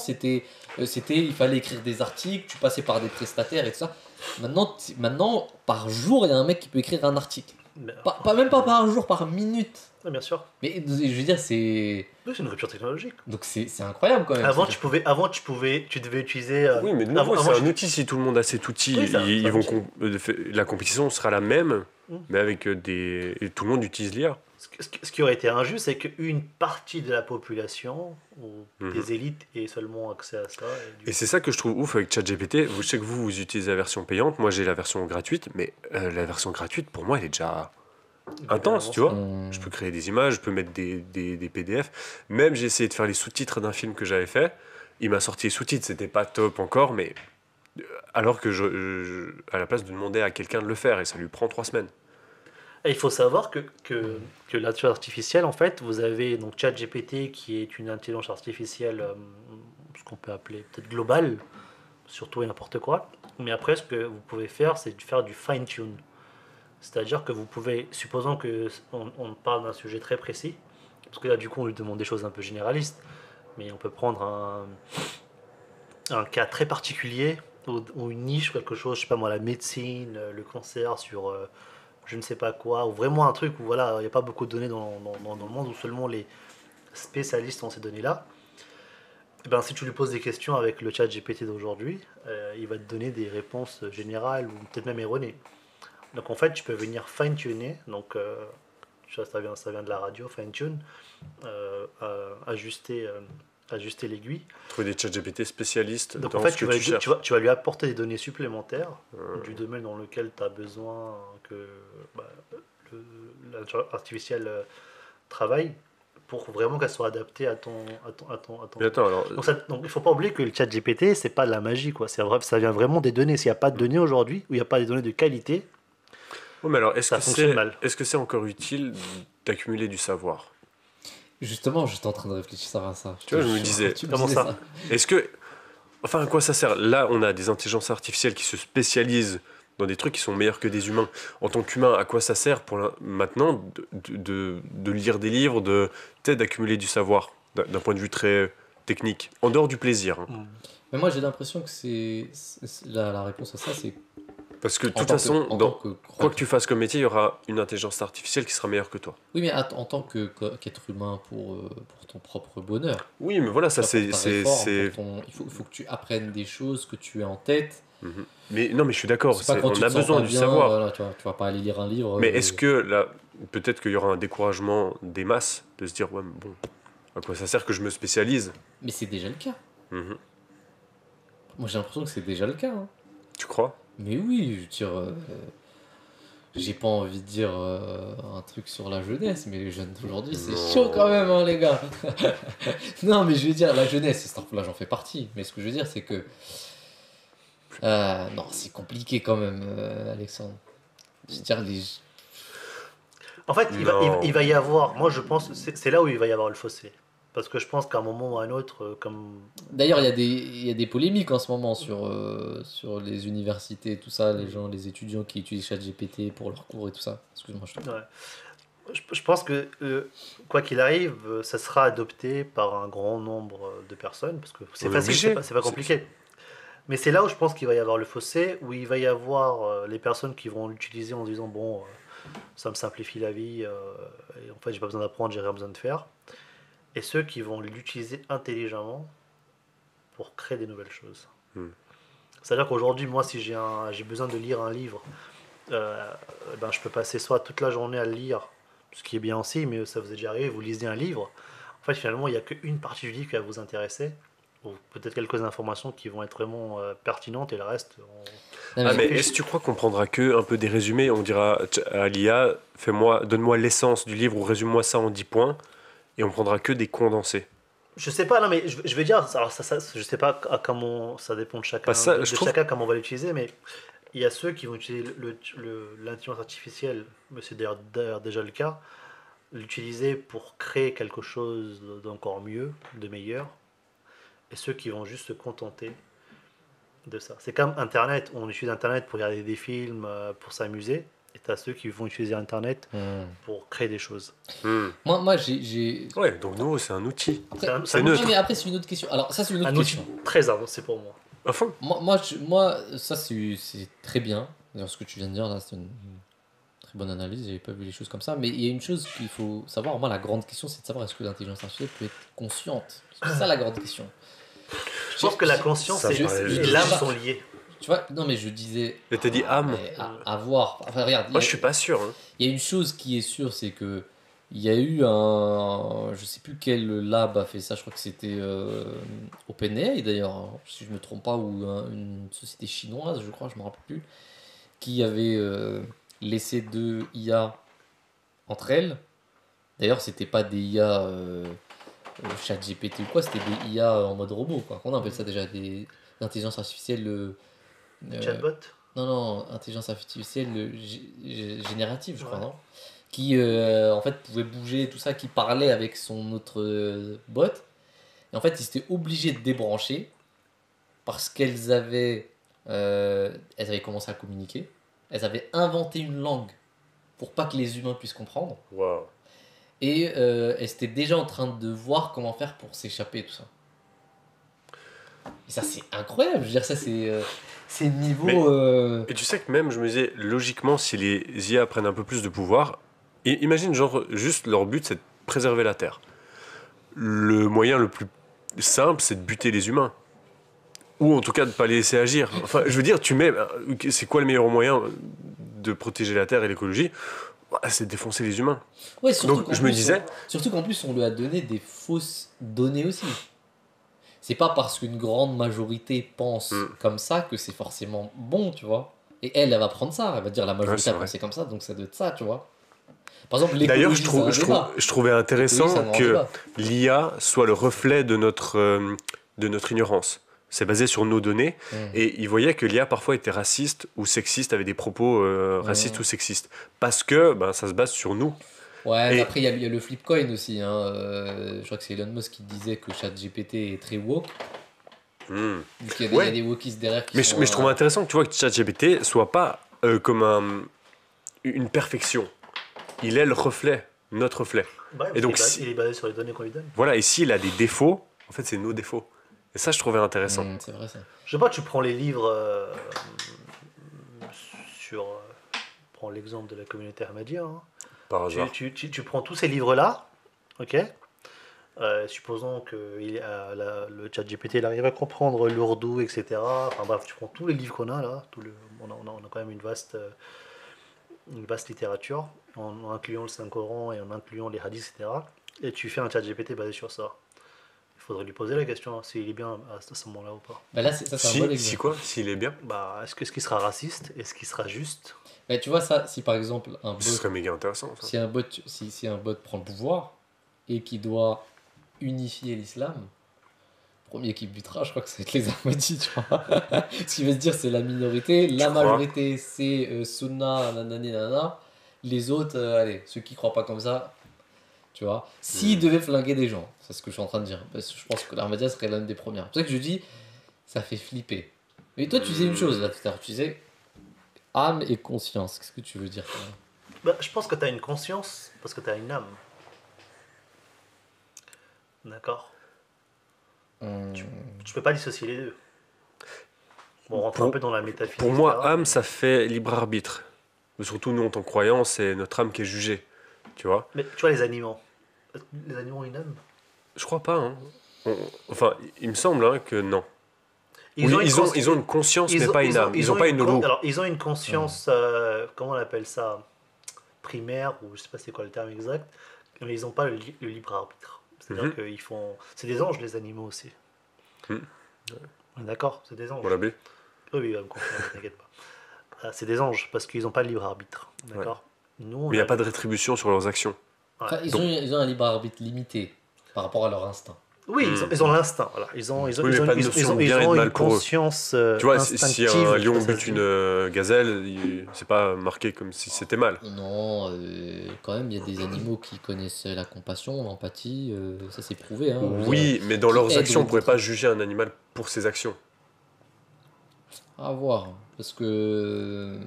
il fallait écrire des articles, tu passais par des prestataires et tout ça. Maintenant, par jour, il y a un mec qui peut écrire un article. Mais- Même pas par jour, par minute. Ouais, bien sûr. Mais je veux dire, c'est. Oui, c'est une rupture technologique. Donc c'est incroyable quand même. Tu devais utiliser. Oui, mais de nouveau, c'est un outil. Si tout le monde a cet outil, Oui, c'est un ils vont outil. la compétition sera la même, Mm. mais avec et tout le monde utilise l'IA. Ce qui aurait été injuste, c'est qu'une partie de la population ou Mhm. des élites ait seulement accès à ça. Et c'est ça que je trouve ouf avec ChatGPT. Je sais que vous utilisez la version payante, moi j'ai la version gratuite, mais la version gratuite, pour moi, elle est déjà intense, tu vois. Je peux créer des images, je peux mettre des PDF. Même j'ai essayé de faire les sous-titres d'un film que j'avais fait. Il m'a sorti les sous-titres, c'était pas top encore, mais alors que à la place de demander à quelqu'un de le faire, et ça lui prend 3 semaines. Et il faut savoir que l'intelligence artificielle, en fait, vous avez donc ChatGPT qui est une intelligence artificielle, ce qu'on peut appeler peut-être globale, sur tout et n'importe quoi. Mais après, ce que vous pouvez faire, c'est de faire du fine-tune. C'est-à-dire que vous pouvez, supposons que on parle d'un sujet très précis, parce que là, du coup, on lui demande des choses un peu généralistes, mais on peut prendre un cas très particulier ou une niche, quelque chose, je sais pas moi, la médecine, le cancer sur je ne sais pas quoi, ou vraiment un truc où voilà, il n'y a pas beaucoup de données dans le monde, où seulement les spécialistes ont ces données-là. Et ben, si tu lui poses des questions avec le chat GPT d'aujourd'hui, il va te donner des réponses générales ou peut-être même erronées. Donc en fait, tu peux venir fine-tuner, donc ça vient de la radio, fine-tune, ajuster l'aiguille. Trouver des ChatGPT spécialistes Donc dans en fait, ce que tu cherches. tu vas lui apporter des données supplémentaires du domaine dans lequel tu as besoin que bah, l'intelligence artificielle travaille pour vraiment qu'elle soit adaptée à ton. Mais attends, alors, Donc, il faut pas oublier que le chat GPT, c'est pas de la magie, quoi. C'est vrai, ça vient vraiment des données. S'il n'y a pas de données aujourd'hui, ou il n'y a pas des données de qualité, ouais, mais alors ça fonctionne mal. est-ce que c'est encore utile d'accumuler du savoir? Justement, j'étais en train de réfléchir à ça. Tu vois, je me jure, disais, tu me comment disais ça Est-ce que, enfin, à quoi ça sert? Là, on a des intelligences artificielles qui se spécialisent dans des trucs qui sont meilleurs que des humains. En tant qu'humain, à quoi ça sert maintenant de lire des livres, peut-être d'accumuler du savoir d'un point de vue très technique, en dehors du plaisir, hein. Mais moi, j'ai l'impression que la réponse à ça, c'est Parce que de en toute tant que, façon, en tant que quoi que tu fasses comme métier, il y aura une intelligence artificielle qui sera meilleure que toi. Oui, mais en tant qu'être humain pour ton propre bonheur. Oui, mais voilà, ça Pas pour c'est... ta réforme, il faut que tu apprennes des choses, que tu aies en tête. Mhm. Mais non, mais je suis d'accord, C'est pas quand tu on a te sens besoin pas du bien, savoir. voilà, tu vas pas aller lire un livre. Mais est-ce que là, peut-être qu'il y aura un découragement des masses de se dire, ouais, mais bon, à quoi ça sert que je me spécialise? Mais c'est déjà le cas. Mhm. Moi, j'ai l'impression que c'est déjà le cas, hein. Tu crois? Mais oui, je veux dire, j'ai pas envie de dire un truc sur la jeunesse, mais les jeunes d'aujourd'hui, c'est Non. chaud quand même, hein, les gars. Non, mais je veux dire, la jeunesse, là, j'en fais partie. Mais ce que je veux dire, c'est que. Non, c'est compliqué quand même, Alexandre. Je veux dire, En fait, Non. il va y avoir. Moi, je pense. C'est là où il va y avoir le fossé. Parce que je pense qu'à un moment ou à un autre, comme. D'ailleurs, il y a des polémiques en ce moment sur les universités et tout ça, les étudiants qui utilisent ChatGPT pour leurs cours et tout ça. Excuse-moi, je te... Ouais. Je pense que, quoi qu'il arrive, ça sera adopté par un grand nombre de personnes. Parce que c'est On est facile, obligé. c'est pas compliqué. Mais c'est là où je pense qu'il va y avoir le fossé, où il va y avoir les personnes qui vont l'utiliser en se disant bon, ça me simplifie la vie, et en fait, j'ai pas besoin d'apprendre, j'ai rien besoin de faire. Et ceux qui vont l'utiliser intelligemment pour créer des nouvelles choses. Hmm. C'est-à-dire qu'aujourd'hui, moi, si j'ai besoin de lire un livre, ben, je peux passer soit toute la journée à le lire, ce qui est bien aussi, mais ça vous est déjà arrivé, vous lisez un livre, en fait, finalement, il n'y a qu'une partie du livre qui va vous intéresser, ou peut-être quelques informations qui vont être vraiment pertinentes, et le reste, Non, Ah, mais mais- est-ce que tu crois qu'on prendra que un peu des résumés? On dira à l'IA, donne-moi l'essence du livre ou résume-moi ça en 10 points, et on prendra que des condensés. je sais pas, non, mais je veux dire, alors je sais pas comment, ça dépend de chacun, Bah, ça, de je trouve- chacun comment on va l'utiliser, mais il y a ceux qui vont utiliser l'intelligence artificielle, mais c'est d'ailleurs déjà le cas, l'utiliser pour créer quelque chose d'encore mieux, de meilleur, et ceux qui vont juste se contenter de ça. C'est comme Internet, on utilise Internet pour regarder des films, pour s'amuser, et tu as ceux qui vont utiliser Internet pour créer des choses. Hmm. Moi, j'ai... Ouais, donc nous, c'est un outil. C'est un neutre. Non, mais après, c'est une autre question. Alors, ça, c'est une autre un outil question. très avancé pour moi. À fond. Moi, ça, c'est très bien. D'ailleurs, ce que tu viens de dire, là, c'est une très bonne analyse. J'avais pas vu les choses comme ça. Mais il y a une chose qu'il faut savoir. Moi, la grande question, c'est de savoir est-ce que l'intelligence artificielle peut être consciente. C'est ça la grande question. Je pense que la conscience Ça et paraît et juste. l'âme sont liés. Tu vois, non, mais je disais. Mais t'as dit âme. mais à voir. Enfin, regarde. Moi, je suis pas sûr, hein. Il y a une chose qui est sûre, c'est que il y a eu un, je sais plus quel lab a fait ça, je crois que c'était OpenAI d'ailleurs, hein, si je me trompe pas, ou une société chinoise, je crois, je me rappelle plus, qui avait laissé deux IA entre elles. D'ailleurs, c'était pas des IA ChatGPT ou quoi, c'était des IA en mode robot, quoi. On appelle ça déjà des intelligences artificielles. Chatbot. Non, intelligence artificielle générative, je crois, non? Qui en fait pouvait bouger, tout ça, qui parlait avec son autre bot. Et en fait, ils étaient obligés de débrancher parce elles avaient commencé à communiquer. Elles avaient inventé une langue pour pas que les humains puissent comprendre. Waouh. Et elles étaient déjà en train de voir comment faire pour s'échapper, tout ça. Et ça, c'est incroyable. Je veux dire, ça, c'est niveau. Mais- Et tu sais que même, je me disais, logiquement, si les IA prennent un peu plus de pouvoir, imagine, genre, juste leur but, c'est de préserver la Terre. Le moyen le plus simple, c'est de buter les humains. Ou en tout cas, de ne pas les laisser agir. Enfin, je veux dire, c'est quoi le meilleur moyen de protéger la Terre et l'écologie? Bah, c'est de défoncer les humains. Ouais, surtout Donc, qu'en je me plus, disais- surtout qu'en plus, on lui a donné des fausses données aussi. C'est pas parce qu'une grande majorité pense comme ça que c'est forcément bon, tu vois. Et elle va prendre ça. Elle va dire la majorité Ouais, c'est a vrai. pensé comme ça, donc ça doit être ça, tu vois. Par exemple, D'ailleurs, l'écologie, c'est un débat. je trouvais L'écologie, c'est un intéressant grand que débat. l'IA soit le reflet de notre ignorance. C'est basé sur nos données. Hum, Et ils voyaient que l'IA parfois était raciste ou sexiste, avait des propos racistes ou hum. sexistes. Parce que ben, ça se base sur nous. Ouais, mais Et après, il y a le flip coin aussi. Hein. Je crois que c'est Elon Musk qui disait que ChatGPT est très woke. hmm, Vu qu'il y a il y a ouais, des wokistes derrière qui mais, sont. mais je trouve intéressant que tu vois que ChatGPT soit pas comme une perfection. Il est le reflet, notre reflet. Ouais, Et parce donc, il est basé sur les données qu'on lui donne. voilà, et s'il a des défauts, en fait, c'est nos défauts. Et ça, je trouvais intéressant. C'est vrai ça. Je sais pas, tu prends les livres sur. Prends l'exemple de la communauté Ahmadiyya. Hein. Par hasard. Tu prends tous ces livres-là, ok? Supposons que le chat GPT il arrive à comprendre l'ourdou, etc. Enfin bref, tu prends tous les livres qu'on a là, on a quand même une vaste littérature, en incluant le Saint-Coran et en incluant les hadiths, etc. Et tu fais un chat GPT basé sur ça. Il faudrait lui poser la question s'il est bien à ce moment-là ou pas. Bah là, ça, c'est un bon Si exemple. quoi? S'il est bien, Bah, est-ce qu'il sera raciste? Est-ce qu'il sera juste? Bah, tu vois, ça, si par exemple, ce serait méga intéressant. Ça. si un bot prend le pouvoir et qui doit unifier l'islam, premier qui butera, je crois que c'est les Ahmadis, tu vois. Ce qui veut se dire, c'est la minorité, la crois majorité, c'est Sunna, nanani, nanana. Les autres, allez, ceux qui croient pas comme ça, tu vois. S'ils devaient flinguer des gens, c'est ce que je suis en train de dire. Parce que je pense que l'Ahmadiyya serait l'une des premières. C'est pour ça que je dis, ça fait flipper. Mais toi, tu disais une chose là tout à l'heure, tu disais âme et conscience. Qu'est-ce que tu veux dire par là? Bah, je pense que tu as une conscience parce que tu as une âme. D'accord? Hum, Je peux pas dissocier les deux. Bon, on rentre un peu dans la métaphysique. Pour moi, etc. âme, ça fait libre arbitre. Mais surtout, nous, en tant que croyants, c'est notre âme qui est jugée. Tu vois? Mais tu vois, les animaux. Les animaux ont une âme. Je crois pas. Hein. Enfin, il me semble hein, que non. Oui, une cons- ils ont une conscience, mais ont- pas une âme. Ils ont pas une roue. Alors, ils ont une conscience, comment on appelle ça? Primaire, ou je sais pas c'est quoi le terme exact, mais ils n'ont pas le libre arbitre. C'est-à-dire qu'ils font. C'est des anges, les animaux aussi. Mhm. On est d'accord? C'est des anges. Voilà, B. Oui, il va me confirmer, t'inquiète pas. C'est des anges, parce qu'ils n'ont pas le libre arbitre. D'accord? Nous, on Mais il n'y a a- pas de rétribution sur leurs actions. Ouais. Enfin, ils ont un libre arbitre limité par rapport à leur instinct. Oui, ils ont l'instinct. Voilà. Ils ont Oui, mais pas de notion de bien et de mal une pour eux. conscience Tu vois, si instinctive. un lion je sais pas bute si ça se une dit. gazelle, c'est pas marqué comme si c'était mal. Non, quand même, il y a des animaux qui connaissent la compassion, l'empathie, ça c'est prouvé. Hein, je veux dire, Oui, mais dans qui leurs aident actions, on ne pourrait d'autres. pas juger un animal pour ses actions. À voir, parce que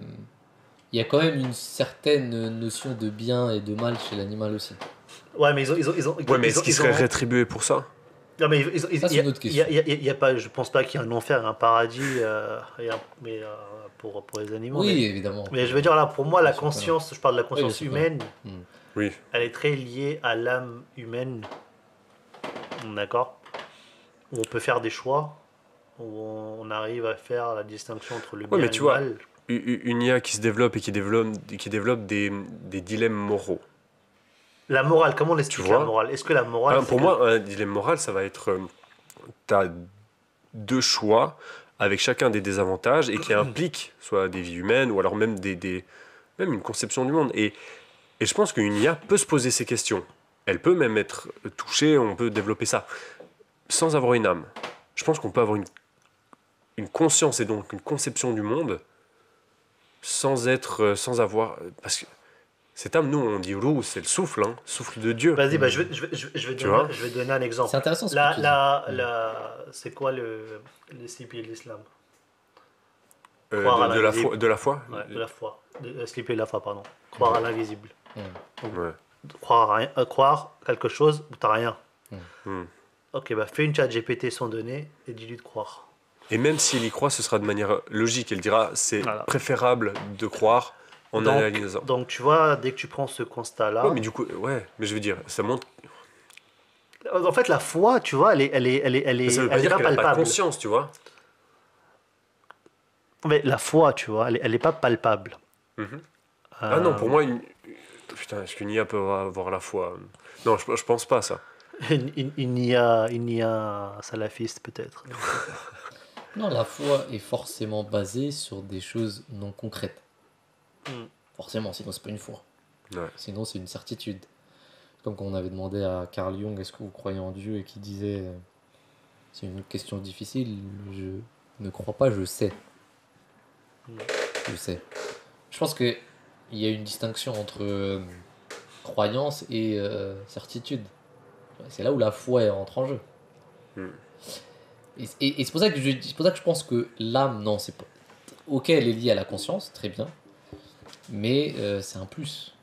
il y a quand même une certaine notion de bien et de mal chez l'animal aussi. Ouais, mais Ouais, mais est-ce qu'il serait rétribué pour ça? Non, mais Ça, c'est une autre question. il y a pas, je pense pas qu'il y ait un enfer, un paradis, mais pour les animaux. Oui, évidemment. Mais je veux dire là, pour moi, la Bien sûr que non. conscience, je parle de la Oui, bien conscience sûr que non. humaine, Oui. elle est très liée à l'âme humaine, d'accord? Où on peut faire des choix, où on arrive à faire la distinction entre le bien mais et tu le vois, mal. Une IA qui se développe et qui développe des dilemmes moraux. La morale, comment on explique Tu vois la morale? Est-ce que la morale, Enfin, c'est pour que- moi, un dilemme moral, ça va être... tu as deux choix avec chacun des désavantages et qui impliquent soit des vies humaines ou alors même, même une conception du monde. Et je pense qu'une IA peut se poser ces questions. Elle peut même être touchée, on peut développer ça, sans avoir une âme. Je pense qu'on peut avoir une conscience et donc une conception du monde sans avoir... Parce que cette âme, nous, on dit roux, c'est le souffle, hein, souffle de Dieu. Vas-y, bah, Tu vois je vais donner un exemple. C'est intéressant ce que tu dis. C'est quoi les six piliers de l'islam? Euh, Croire à de la l'invisible. foi, de la foi. Ouais, de la foi. Les piliers de la foi, pardon. Croire à l'invisible. Ouais. Croire à rien, croire quelque chose où t'as rien. Hmm. Ok, bah fais une chat GPT sans données et dis-lui de croire. Et même s'il y croit, ce sera de manière logique. Elle dira c'est Voilà. préférable de croire en analysant. Donc tu vois, dès que tu prends ce constat-là, Ouais, mais du coup, ouais, mais je veux dire, ça montre. en fait la foi, tu vois, elle est, Ça veut pas elle est dire pas qu'elle n'a pas de palpable. conscience, tu vois. Mais la foi, tu vois, elle est pas palpable. Ah non, pour moi, putain, est-ce qu'une IA peut avoir la foi? Non, je pense pas à ça. Il n'y a salafiste peut-être. Non, la foi est forcément basée sur des choses non concrètes. Forcément, sinon c'est pas une foi. Ouais. Sinon, c'est une certitude. Comme quand on avait demandé à Carl Jung, est-ce que vous croyez en Dieu, et qui disait, c'est une question difficile, je ne crois pas, je sais. Je sais. Je pense qu'il y a une distinction entre croyance et certitude. C'est là où la foi entre en jeu. Mm. Et c'est pour ça que c'est pour ça que je pense que l'âme, non, c'est pas. Ok, elle est liée à la conscience, très bien, mais c'est un plus.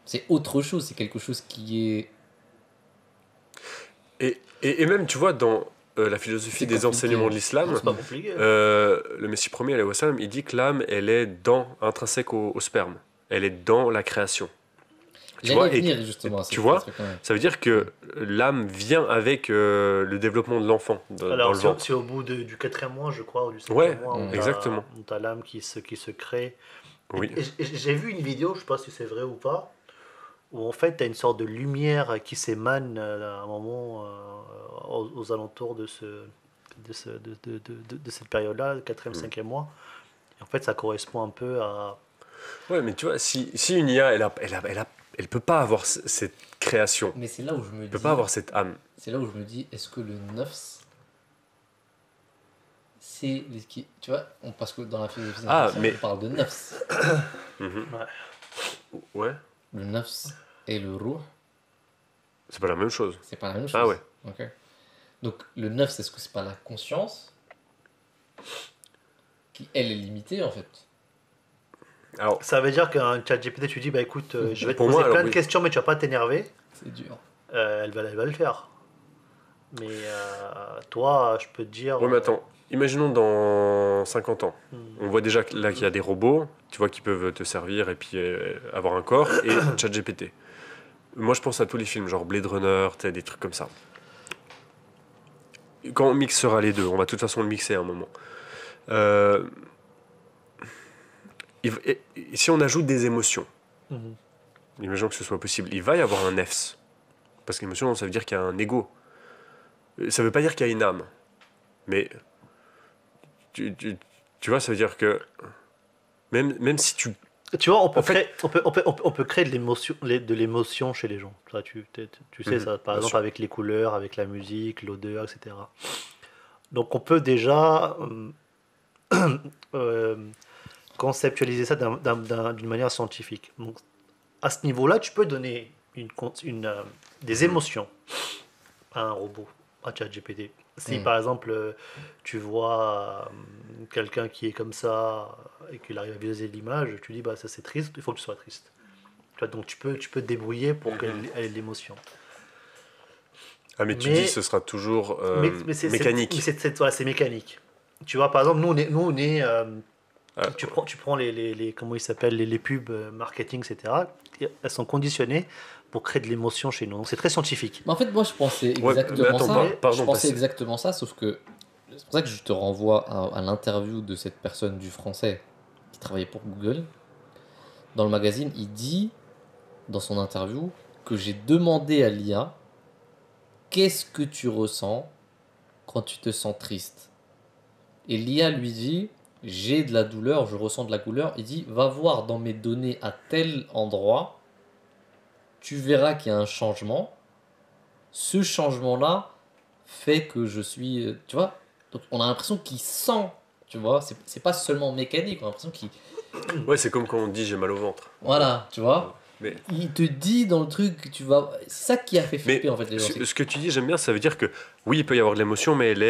C'est autre chose, c'est quelque chose qui est. Et même, tu vois, dans la philosophie C'est des compliqué. enseignements de l'islam, C'est pas compliqué. le Messie premier, alayhi wa sallam, il dit que l'âme, elle est intrinsèque au sperme. Elle est dans la création. vois, J'allais et- venir justement à tu ce vois, truc, ouais. Ça veut dire que l'âme vient avec le développement de l'enfant dans Alors, le ventre. c'est au bout du 4e mois, je crois, ou du 5e Ouais, mois, où exactement. t'as l'âme qui se crée. Oui. Et j'ai vu une vidéo, je sais pas si c'est vrai ou pas, où en fait, t'as une sorte de lumière qui s'émane à un moment aux alentours de cette période-là, le 4e, 5e mois. Et en fait, ça correspond un peu à. Ouais, mais tu vois, si une IA, elle peut pas avoir cette création, Mais c'est là où je me elle peut dis. pas avoir cette âme. C'est là où je me dis, est-ce que le nafs, c'est tu vois, parce que dans la philosophie, Mais- on parle de nafs. Mhm. Ouais. Ouais, Le nafs et le ruh, c'est pas la même chose. c'est pas la même chose. Ah ouais. Ok. Donc le nafs, est-ce que c'est pas la conscience qui, elle, est limitée en fait? Alors, Ça veut dire qu'un chat GPT, tu dis, bah écoute, je vais te Pour poser moi, alors, plein de oui. questions, mais tu vas pas t'énerver. C'est dur. Elle va le faire. Mais toi, je peux te dire. ouais, mais attends, imaginons dans 50 ans. On voit déjà là qu'il y a des robots, tu vois, qui peuvent te servir et puis avoir un corps, et ChatGPT. Moi, je pense à tous les films, genre Blade Runner, tu sais, des trucs comme ça. Quand on mixera les deux, on va de toute façon le mixer à un moment. Si on ajoute des émotions, Mhm. imaginons que ce soit possible, il va y avoir un nefs. Parce que l'émotion, ça veut dire qu'il y a un ego. Ça veut pas dire qu'il y a une âme. Mais tu vois, ça veut dire que même si tu... Tu vois, En fait- on peut créer de l'émotion chez les gens. Ça, tu sais ça, par bien exemple sûr. avec les couleurs, avec la musique, l'odeur, etc. Donc on peut déjà euh, conceptualiser ça d'une manière scientifique. Donc, à ce niveau-là, tu peux donner des émotions à un robot, à ChatGPT. Si par exemple tu vois quelqu'un qui est comme ça et qu'il arrive à visualiser l'image, tu dis bah ça c'est triste, il faut que tu sois triste. Tu vois, donc tu peux te débrouiller pour qu'elle ait de l'émotion. Ah, mais tu Mais- dis ce sera toujours C'est mécanique. voilà, c'est mécanique. Tu vois, par exemple, nous on est Ah, tu prends comment ils s'appellent, les pubs marketing, etc. Elles sont conditionnées pour créer de l'émotion chez nous. Donc c'est très scientifique. Mais en fait, moi, je pensais Ouais, exactement mais attends, ça. pardon, je pensais parce- exactement ça, sauf que c'est pour ça que je te renvoie à l'interview de cette personne du français qui travaillait pour Google. Dans le magazine, il dit, dans son interview, que j'ai demandé à l'IA qu'est-ce que tu ressens quand tu te sens triste. Et l'IA lui dit, j'ai de la douleur, je ressens de la douleur. Il dit, va voir dans mes données à tel endroit, tu verras qu'il y a un changement. Ce changement-là fait que je suis. Tu vois? Donc on a l'impression qu'il sent. Tu vois? C'est pas seulement mécanique, on a l'impression qu'il. Ouais, c'est comme quand on dit j'ai mal au ventre. Voilà, tu vois? Mais, Il te dit dans le truc que tu vas. C'est ça qui a fait flipper en fait les gens. ce que tu dis, j'aime bien, ça veut dire que oui, il peut y avoir de l'émotion, mais elle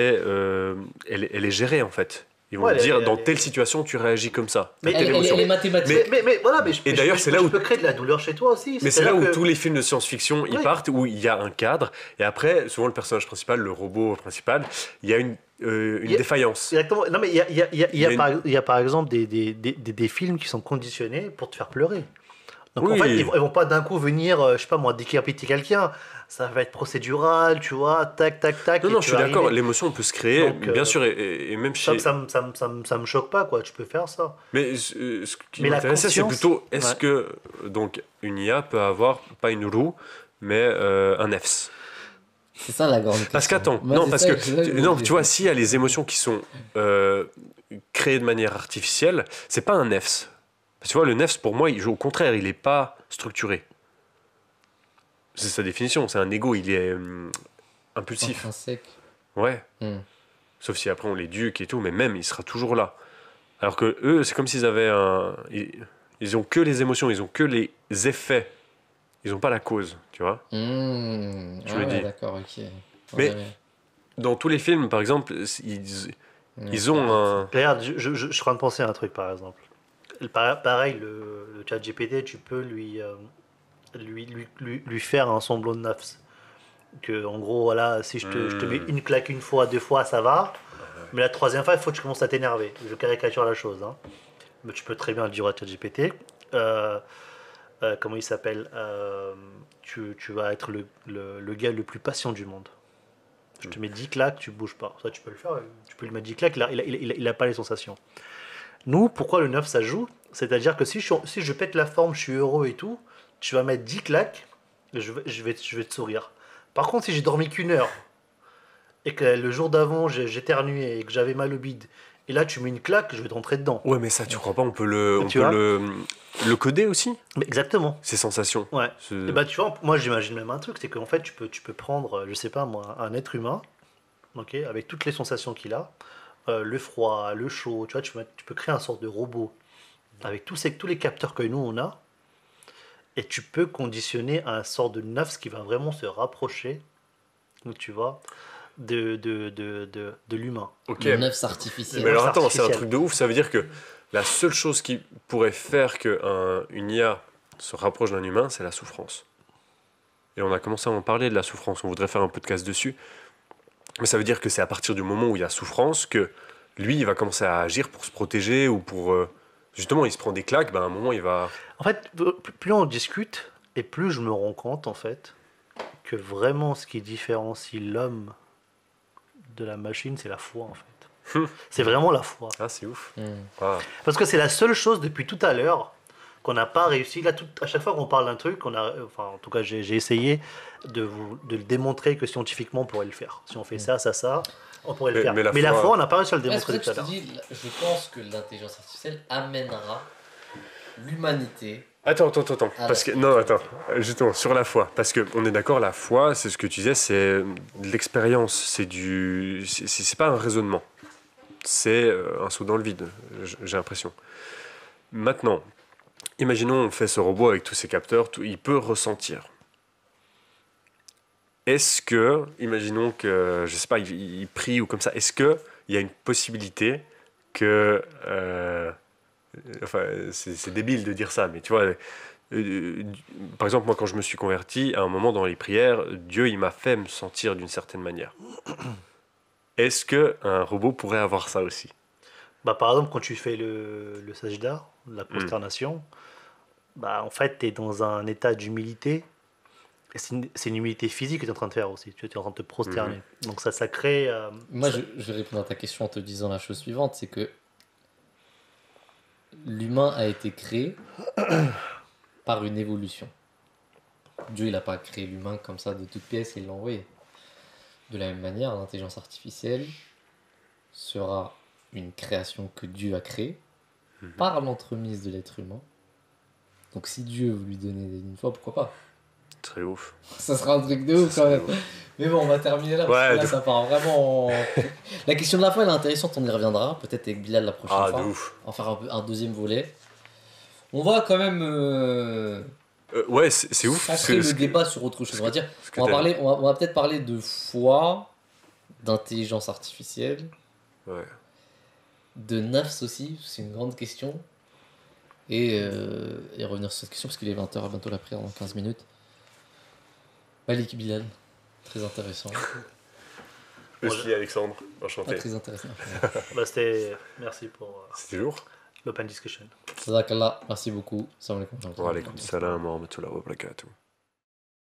est gérée en fait. Ils vont Ouais, te dire elle dans est- telle situation tu réagis comme ça. Mais T'as telle Elle émotion. est mathématique. Mais voilà, mais Et d'ailleurs, c'est là je où- peux créer de la douleur chez toi aussi. Mais c'est là où C'est-à-dire que- tous les films de science-fiction ils Ouais. partent, où il y a un cadre, et après, souvent le personnage principal, le robot principal, il y a une Il y a- défaillance. Exactement. Non, mais il y y a une- il y a par exemple des films qui sont conditionnés pour te faire pleurer. Donc en Oui. fait, ils vont pas d'un coup venir, je sais pas moi, décapiter quelqu'un. Ça va être procédural, tu vois, tac, tac, tac. Non, et non, tu je suis vas d'accord, arriver. l'émotion peut se créer, Donc, bien sûr, et même chez... Ça me choque pas, quoi. Tu peux faire ça. Mais ce qui Mais la m'intéressait, c'est conscience, plutôt, est-ce ouais. que donc une IA peut avoir, pas une roue, mais un nefs? C'est ça la grande question. Parce qu'attends, Moi, non, c'est parce ça que, c'est ça je non, me dis. tu vois, s'il y a les émotions qui sont créées de manière artificielle, c'est pas un nefs. Parce que tu vois, le nefs, pour moi, au contraire, il n'est pas structuré. C'est sa définition, c'est un ego, il est impulsif. Intrinsèque. Ouais. Hmm. Sauf si après on l'éduque et tout, mais même, il sera toujours là. Alors que eux, c'est comme s'ils avaient un... Ils ont que les émotions, ils ont que les effets. Ils ont pas la cause, tu vois. Je me dis. D'accord, ok. Mais Ouais, dans tous les films, par exemple, ils ont un... Regarde, je suis en train de penser à un truc par exemple. Pareil, le chat GPT, tu peux lui faire un semblant de nafs. Que en gros, voilà, si je te mets une claque une fois, deux fois, ça va. Mais la troisième fois, il faut que tu commences à t'énerver. Je caricature la chose. Hein. Mais tu peux très bien le dire à ChatGPT. Comment il s'appelle tu vas être le gars le plus patient du monde. Je te mets 10 claques, tu bouges pas. Ça, tu peux le faire. Tu peux lui mettre 10 claques, il a pas les sensations. Nous, pourquoi le 9 ça joue? C'est-à-dire que si je pète la forme, je suis heureux et tout, tu vas mettre 10 claques, je vais te sourire. Par contre, si j'ai dormi qu'une heure et que le jour d'avant j'éternuais et que j'avais mal au bide, et là tu mets une claque, je vais te rentrer dedans. Ouais, mais ça, tu crois pas, on peut Tu vois le coder aussi, Mais exactement. ces sensations. Ouais. C'est- Et bah tu vois, moi j'imagine même un truc, c'est qu'en fait tu peux prendre, je sais pas moi, un être humain, ok, avec toutes les sensations qu'il a, le froid, le chaud, tu vois, tu peux créer un sorte de robot avec tous les capteurs que nous on a, et tu peux conditionner un sort de nafs qui va vraiment se rapprocher, tu vois, de l'humain. Ok. Le neuf Mais artificiel. alors attends, c'est un artificiel. truc de ouf. Ça veut dire que la seule chose qui pourrait faire qu'une IA se rapproche d'un humain, c'est la souffrance. Et on a commencé à en parler de la souffrance. On voudrait faire un podcast dessus. Mais ça veut dire que c'est à partir du moment où il y a souffrance que lui, il va commencer à agir pour se protéger ou pour... justement, il se prend des claques, ben à un moment, il va... En fait, plus on discute, et plus je me rends compte, en fait, que vraiment ce qui différencie l'homme de la machine, c'est la foi, en fait. C'est vraiment la foi. Ah, c'est ouf. Hmm. Ah. Parce que c'est la seule chose depuis tout à l'heure qu'on n'a pas réussi. Là, à chaque fois qu'on parle d'un truc, enfin, en tout cas, j'ai essayé de le démontrer que scientifiquement, on pourrait le faire. Si on fait ça, on pourrait le Mais- faire. mais la Mais la foi- foi, on n'a pas réussi à le Ouais, c'est démontrer pour ça tout que à je te l'heure. dis, je pense que l'intelligence artificielle amènera l'humanité. Attends. Ah, Parce que, la non, attends. Justement, sur la foi. Parce qu'on est d'accord, la foi, c'est ce que tu disais, c'est de l'expérience. C'est pas un raisonnement. C'est un saut dans le vide, j'ai l'impression. Maintenant, imaginons on fait ce robot avec tous ses capteurs, il peut ressentir. Est-ce que, imaginons que, je sais pas, il prie ou comme ça, est-ce qu'il y a une possibilité que... enfin, c'est débile de dire ça, mais tu vois, par exemple, moi quand je me suis converti, à un moment dans les prières, Dieu il m'a fait me sentir d'une certaine manière. Est-ce qu'un robot pourrait avoir ça aussi? Bah, par exemple, quand tu fais le sajda, la prosternation, bah, en fait, tu es dans un état d'humilité. Et c'est une humilité physique que tu es en train de faire aussi. Tu es en train de te prosterner. Donc ça crée... Moi, je vais répondre à ta question en te disant la chose suivante, c'est que l'humain a été créé par une évolution. Dieu, il n'a pas créé l'humain comme ça de toutes pièces et il l'a envoyé. De la même manière, l'intelligence artificielle sera une création que Dieu a créée par l'entremise de l'être humain. Donc si Dieu veut lui donner une foi, pourquoi pas? Très ouf. Ça sera un truc de ouf quand même. Mais bon, on va terminer là, parce Ouais, que là, de ça part vraiment... La question de la foi, elle est intéressante, on y reviendra, peut-être avec Bilal la prochaine Ah, fois. de ouf. On va faire un deuxième volet. On va quand même Ouais, c'est ouf. centrer le débat sur autre chose. On va dire, que on va, t'as- parler, on va peut-être parler de foi, d'intelligence artificielle, Ouais. de nafs aussi, c'est une grande question. Et revenir sur cette question, parce qu'il est 20h, bientôt la prière dans 15 minutes. Malik Bilal, très intéressant. Je suis Alexandre, enchanté. Très intéressant. Bah, merci pour C'était lourd. l'open discussion. Jazakallah, merci beaucoup. Salam alaikum. Wa alaikum salam wa rahmatullahi wa barakatuh.